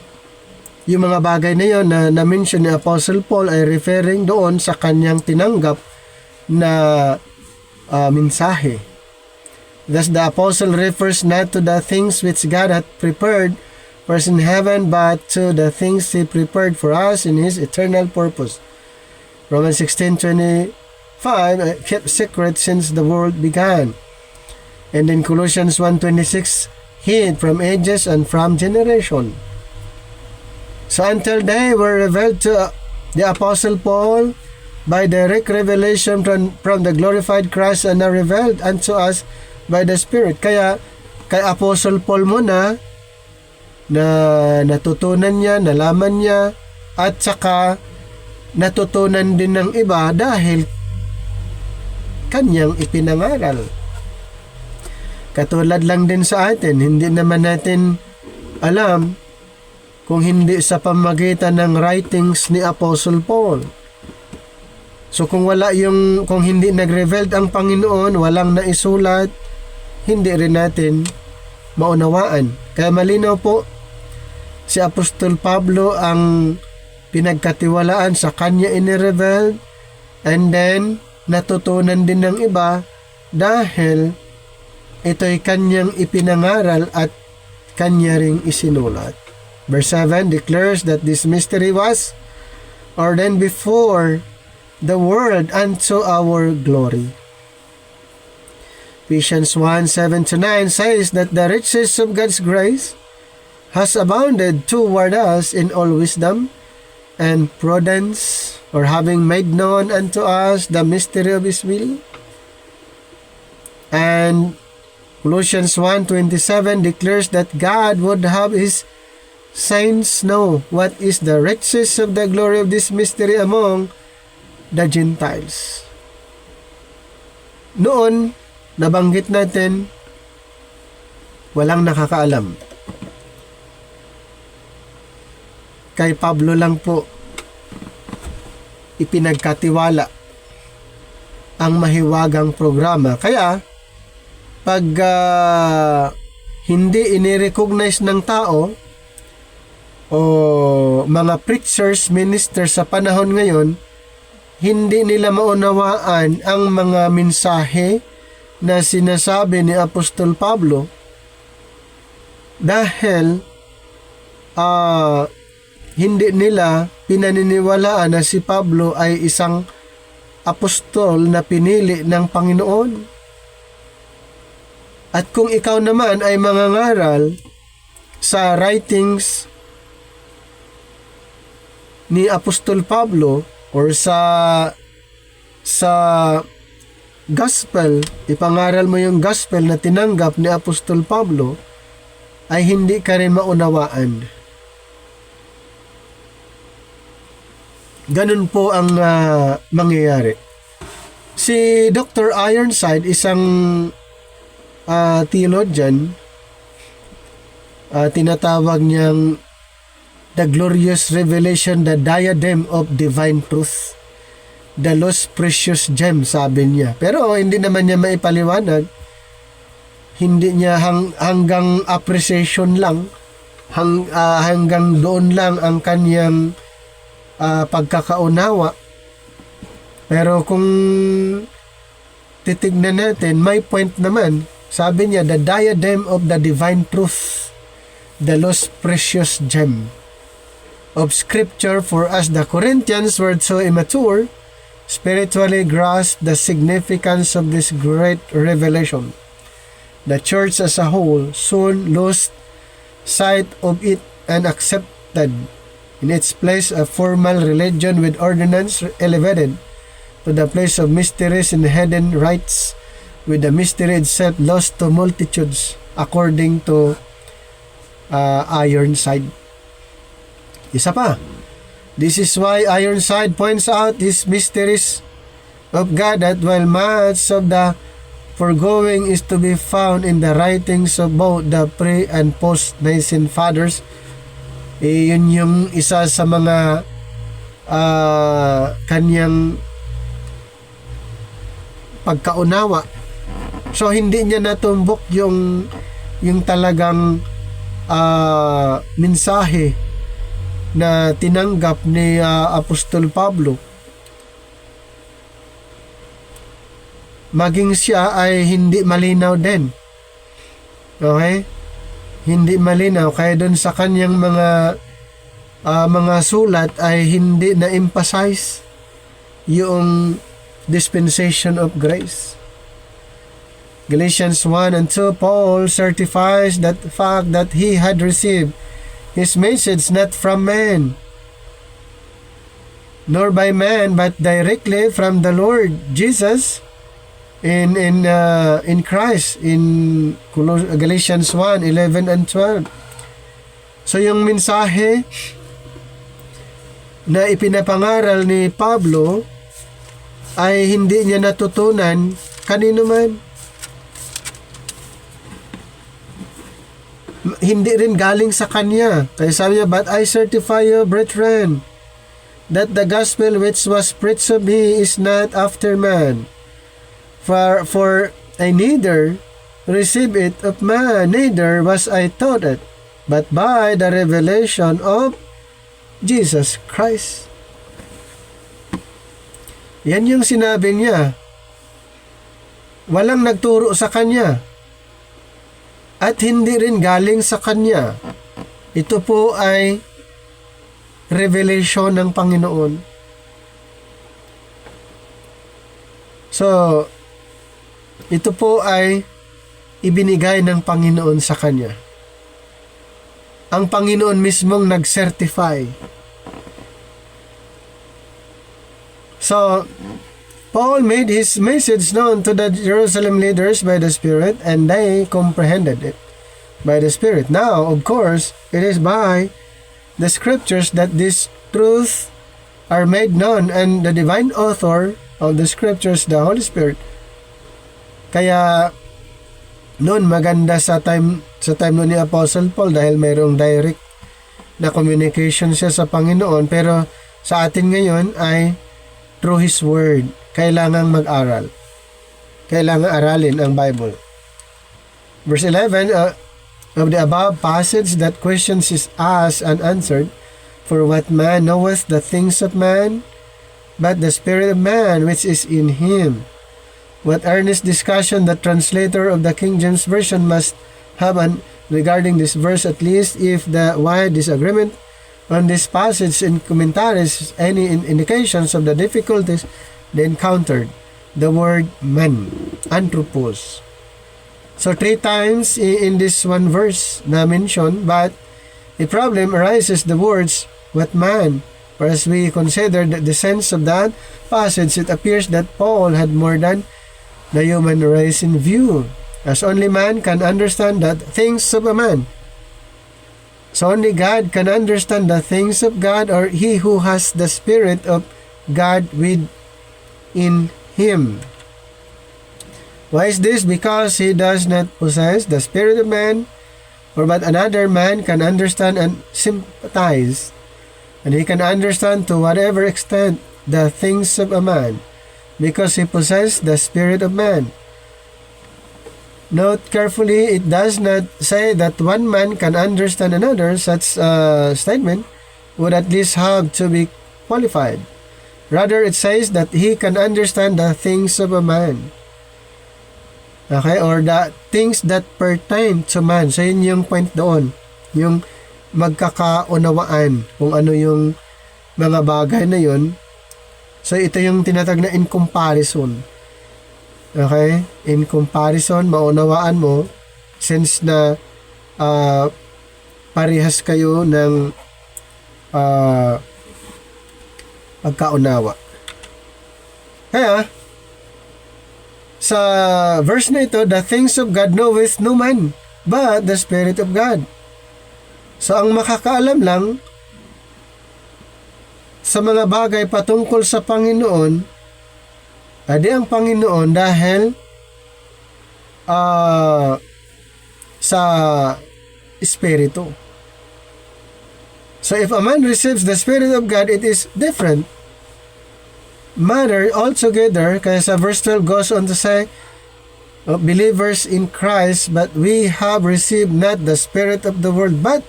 yung mga bagay na yun na na-mention ni Apostle Paul ay referring doon sa kanyang tinanggap na mensahe. Thus the apostle refers not to the things which God hath prepared for us in heaven, but to the things he prepared for us in his eternal purpose. Romans 16:25, kept secret since the world began. And in Colossians 1:26, hid from ages and from generation. So until they were revealed to the apostle Paul by direct revelation from the glorified Christ, and are revealed unto us by the Spirit. Kaya kay Apostle Paul muna na natutunan niya, nalaman niya, at saka natutunan din ng iba dahil kanyang ipinangaral. Katulad lang din sa atin, hindi naman natin alam kung hindi sa pamagitan ng writings ni Apostle Paul. So kung hindi nag-revealed ang Panginoon, walang naisulat, hindi rin natin maunawaan. Kaya malinaw po, si Apostol Pablo ang pinagkatiwalaan, sa kanya inirevealed, and then natutunan din ng iba dahil ito'y kanyang ipinangaral at kanya ring isinulat. Verse 7 declares that this mystery was ordained before the world unto our glory. Ephesians 1:7-9 says that the riches of God's grace has abounded toward us in all wisdom and prudence, or having made known unto us the mystery of His will. And Colossians 1:27 declares that God would have His saints know what is the riches of the glory of this mystery among the Gentiles. Noon, nabanggit natin, walang nakakaalam. Kay Pablo lang po ipinagkatiwala ang mahiwagang programa. Kaya, pag hindi inirecognize ng tao o mga preachers, ministers sa panahon ngayon, hindi nila maunawaan ang mga mensahe na sinasabi ni Apostol Pablo dahil hindi nila pinaniniwalaan na si Pablo ay isang apostol na pinili ng Panginoon. At kung ikaw naman ay mangangaral sa writings ni Apostol Pablo or sa gospel, ipangaral mo yung gospel na tinanggap ni Apostol Pablo, ay hindi ka rin maunawaan. Ganun po ang mangyayari. Si Dr. Ironside, isang theologian, tinatawag niyang the glorious revelation, the diadem of divine truth, the most precious gem, sabi niya. Pero hindi naman niya maipaliwanag. Hindi niya hanggang appreciation lang, hanggang doon lang ang kanyang pagkakaunawa. Pero kung titignan natin, may point naman. Sabi niya, the diadem of the divine truth, the most precious gem of Scripture, for us the Corinthians were so immature, spiritually grasped the significance of this great revelation. The church as a whole soon lost sight of it and accepted in its place a formal religion with ordinance elevated to the place of mysteries and hidden rites, with the mystery itself lost to multitudes, according to Ironside. Isa pa, this is why Ironside points out these mysteries of God, that while much of the foregoing is to be found in the writings of both the pre- and post-Nicene Fathers, yun yung isa sa mga kanyang pagkaunawa. So hindi niya natumbok yung talagang mensahe na tinanggap ni Apostol Pablo. Maging siya ay hindi malinaw din. Okay? Hindi malinaw. Kaya doon sa kanyang mga sulat ay hindi na-emphasize yung dispensation of grace. Galatians 1 and 2, Paul certifies that fact that he had received his message not from man, nor by man, but directly from the Lord Jesus in Christ, in Galatians 1, 11 and 12. So yung mensahe na ipinapangaral ni Pablo ay hindi niya natutunan kanino man. Hindi rin galing sa kanya. Kaya sabi niya, but I certify you, brethren, that the gospel which was preached of me is not after man. For I neither received it of man, neither was I taught it, but by the revelation of Jesus Christ. Yan yung sinabi niya. Walang nagturo sa kanya. At hindi rin galing sa kanya. Ito po ay revelation ng Panginoon. So, ito po ay ibinigay ng Panginoon sa kanya. Ang Panginoon mismong nag-certify. So, Paul made his message known to the Jerusalem leaders by the Spirit, and they comprehended it by the Spirit. Now, of course, it is by the Scriptures that these truths are made known, and the divine author of the Scriptures, the Holy Spirit. Kaya, noon maganda sa time noon ni Apostle Paul dahil mayroong direct na communication siya sa Panginoon, pero sa atin ngayon ay through His Word. Kailangang mag-aral. Kailangang aralin ang Bible. Verse 11 of the above passage, that questions is asked and answered, for what man knoweth the things of man, but the spirit of man which is in him. What earnest discussion the translator of the King James Version must have regarding this verse, at least if the wide disagreement on this passage in commentaries any indications of the difficulties they encountered. The word man, anthropos. So 3 times in this one verse na mention, but the problem arises the words, what man? For as we consider the sense of that passage, it appears that Paul had more than the human race in view, as only man can understand the things of a man. So only God can understand the things of God, or he who has the Spirit of God within him. Why is this? Because he does not possess the spirit of man, or but another man can understand and sympathize, and he can understand to whatever extent the things of a man, because he possesses the spirit of man. Note carefully, it does not say that one man can understand another. Such a statement would at least have to be qualified. Rather, it says that he can understand the things of a man. Okay? Or the things that pertain to man. So, yun yung point doon. Yung magkakaunawaan kung ano yung mga bagay na yun. So, ito yung tinatag na in comparison. Okay? In comparison, maunawaan mo since na parehas kayo ng pagkaunawa. Kaya, sa verse na ito, the things of God knoweth no man, but the Spirit of God. So, ang makakaalam lang sa mga bagay patungkol sa Panginoon, adi ang Panginoon dahil sa Espiritu. So, if a man receives the Spirit of God, it is different matter altogether. Kaya sa verse 12 goes on to say, believers in Christ, but we have received not the spirit of the world, but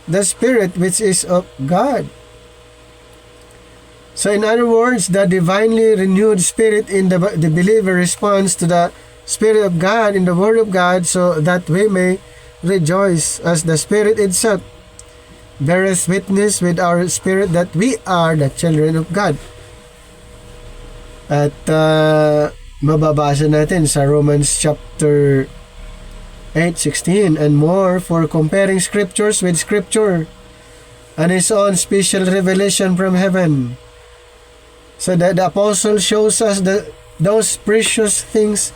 the Spirit which is of God. So in other words, the divinely renewed spirit in the believer responds to the Spirit of God in the Word of God, so that we may rejoice, as the Spirit itself beareth witness with our spirit that we are the children of God. At mababasa natin sa Romans chapter 8:16, and more, for comparing scriptures with scripture and his own special revelation from heaven. So that the apostle shows us those precious things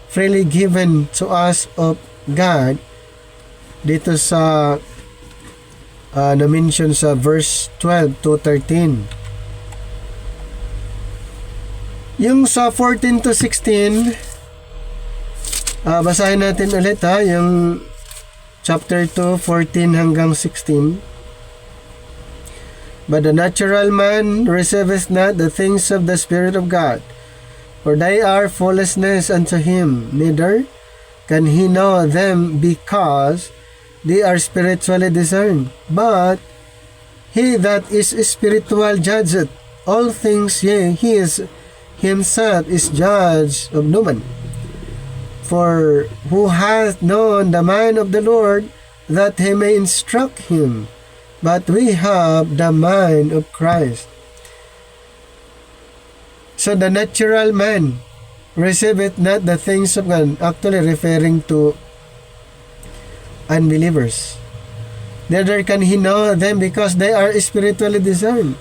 freely given to us of God dito sa na-mention sa verse 12 to 13. Yung sa 14 to 16, basahin natin ulit yung chapter 2, 14 hanggang 16. But the natural man receiveth not the things of the Spirit of God, for they are foolishness unto him, neither can he know them, because they are spiritually discerned. But he that is spiritual judgeth all things, yea, he is himself is judge of no man. For who hath known the mind of the Lord, that he may instruct him? But we have the mind of Christ. So the natural man receiveth not the things of God, actually referring to unbelievers. Neither can he know them because they are spiritually discerned.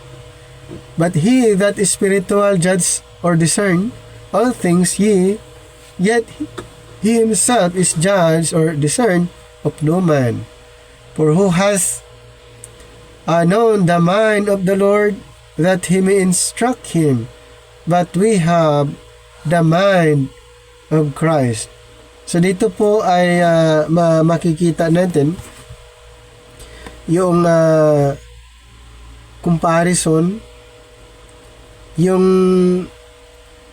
But he that is spiritual judge or discern all things, yet he himself is judged or discerned of no man. For who has known the mind of the Lord, that he may instruct him? But we have the mind of Christ. So dito po ay makikita natin yung comparison, yung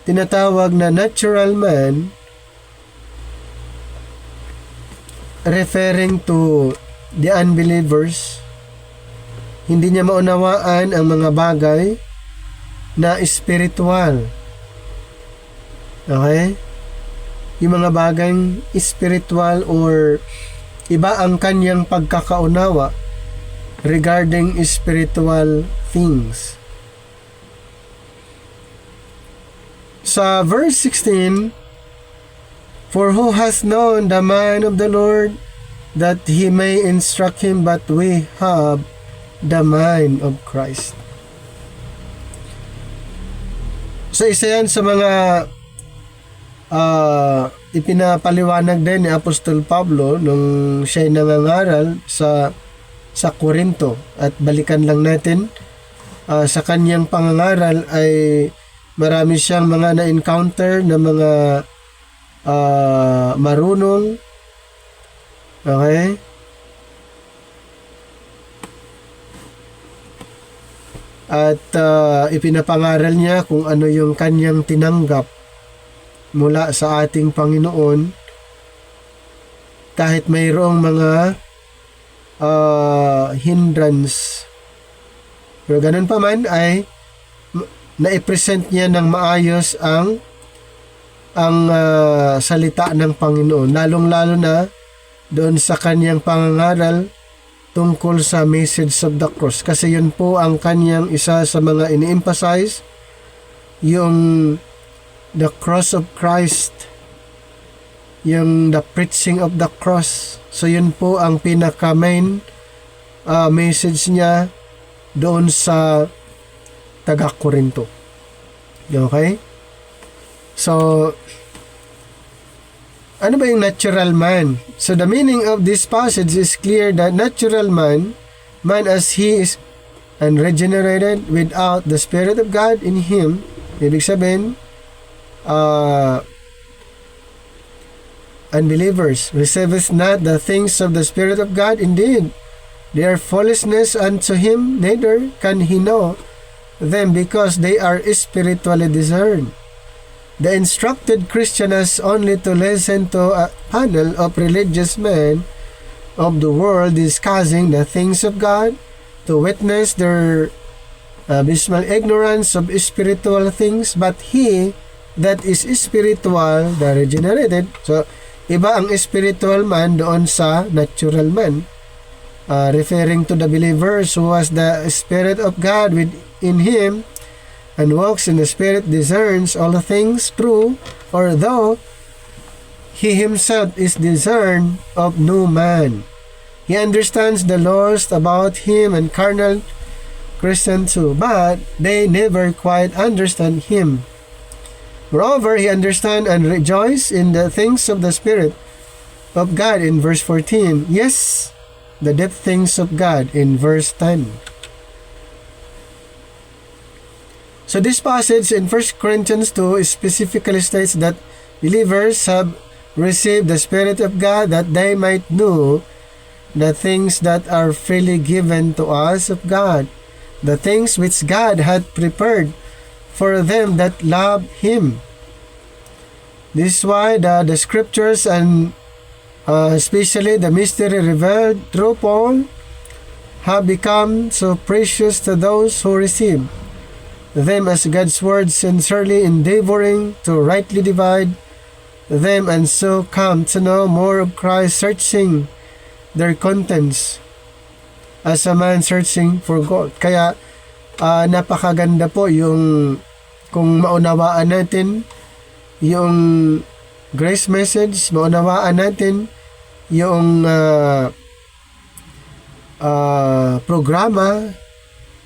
tinatawag na natural man referring to the unbelievers. Hindi niya maunawaan ang mga bagay na spiritual. Okay? Yung mga bagay spiritual or iba ang kanyang pagkakaunawa regarding spiritual things. Sa verse 16, for who has known the mind of the Lord, that he may instruct him? But we have the mind of Christ. So isa yan sa mga ipinapaliwanag din ni Apostol Pablo nung siya'y nangangaral sa Korinto. At balikan lang natin, sa kanyang pangangaral ay marami siyang mga na-encounter na mga marunong. Okay? At ipinapangaral niya kung ano yung kanyang tinanggap mula sa ating Panginoon, kahit mayroong mga hindrance. Pero ganun pa man ay na-present niya ng maayos ang salita ng Panginoon, lalong-lalo na doon sa kanyang pangangaral tungkol sa message of the cross, kasi yun po ang kanyang isa sa mga ini-emphasize, yung the cross of Christ, yung the preaching of the cross. So yun po ang pinaka-main message niya doon sa taga-Korinto. Okay? So, ano ba yung natural man? So the meaning of this passage is clear that natural man as he is unregenerated without the Spirit of God in him, ibig sabihin, unbelievers receiveth not the things of the Spirit of God. Indeed, they are foolishness unto him, neither can he know them because they are spiritually discerned. The instructed Christian has only to listen to a panel of religious men of the world discussing the things of God, to witness their abysmal ignorance of spiritual things. But he that is spiritual, the regenerated, so iba ang spiritual man doon sa natural man, referring to the believers who has the Spirit of God within him and walks in the Spirit, discerns all things true, or though he himself is discerned of no man. He understands the laws about him and carnal Christians too, but they never quite understand him. Moreover, he understands and rejoices in the things of the Spirit of God in verse 14. Yes, the deep things of God in verse 10. So this passage in 1 Corinthians 2 specifically states that believers have received the Spirit of God that they might know the things that are freely given to us of God, the things which God had prepared for them that love him. This is why the scriptures and especially the mystery revealed through Paul have become so precious to those who receive them as God's word, sincerely endeavoring to rightly divide them, and so come to know more of Christ, searching their contents as a man searching for gold. Kaya napakaganda po yung kung maunawaan natin yung grace message, maunawaan natin yung programa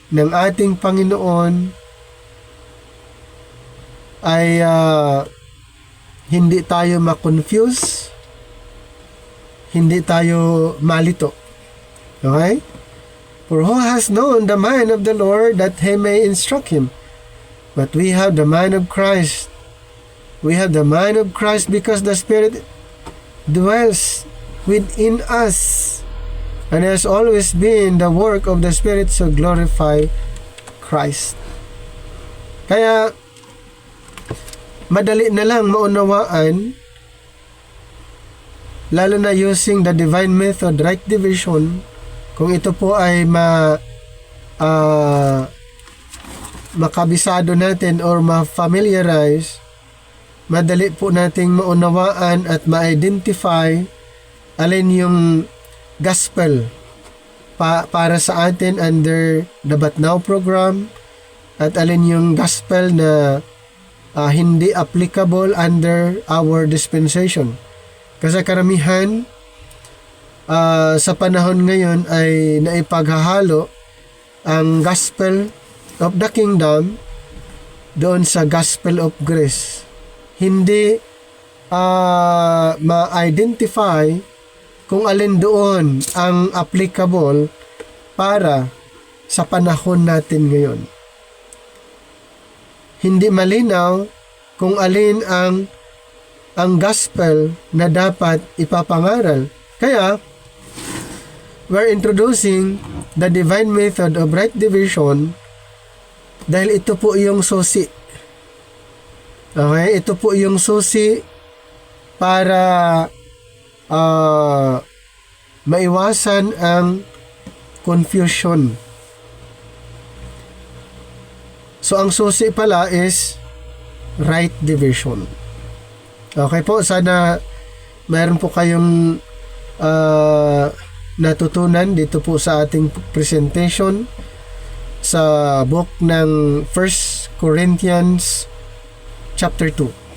ng ating Panginoon, ay hindi tayo ma-confuse, hindi tayo malito. Okay? For who has known the mind of the Lord that he may instruct him? But we have the mind of Christ. We have the mind of Christ because the Spirit dwells within us, and has always been the work of the Spirit to glorify Christ. Kaya, madali na lang maunawaan, lalo na using the divine method, right division, kung ito po ay makabisado natin or ma-familiarize, madali po nating maunawaan at ma-identify alin yung gospel para sa atin under the But Now program, at alin yung gospel na hindi applicable under our dispensation. Kasi karamihan sa panahon ngayon ay naipaghahalo ang gospel of the kingdom doon sa gospel of grace. Hindi ma-identify kung alin doon ang applicable para sa panahon natin ngayon. Hindi malinaw kung alin ang gospel na dapat ipapangaral. Kaya, we're introducing the divine method of right division dahil ito po yung susi. Okay? Ito po yung susi para maiwasan ang confusion. So, ang susi pala is right division. Okay po, sana mayroon po kayong natutunan dito po sa ating presentation sa book ng 1 Corinthians chapter 2.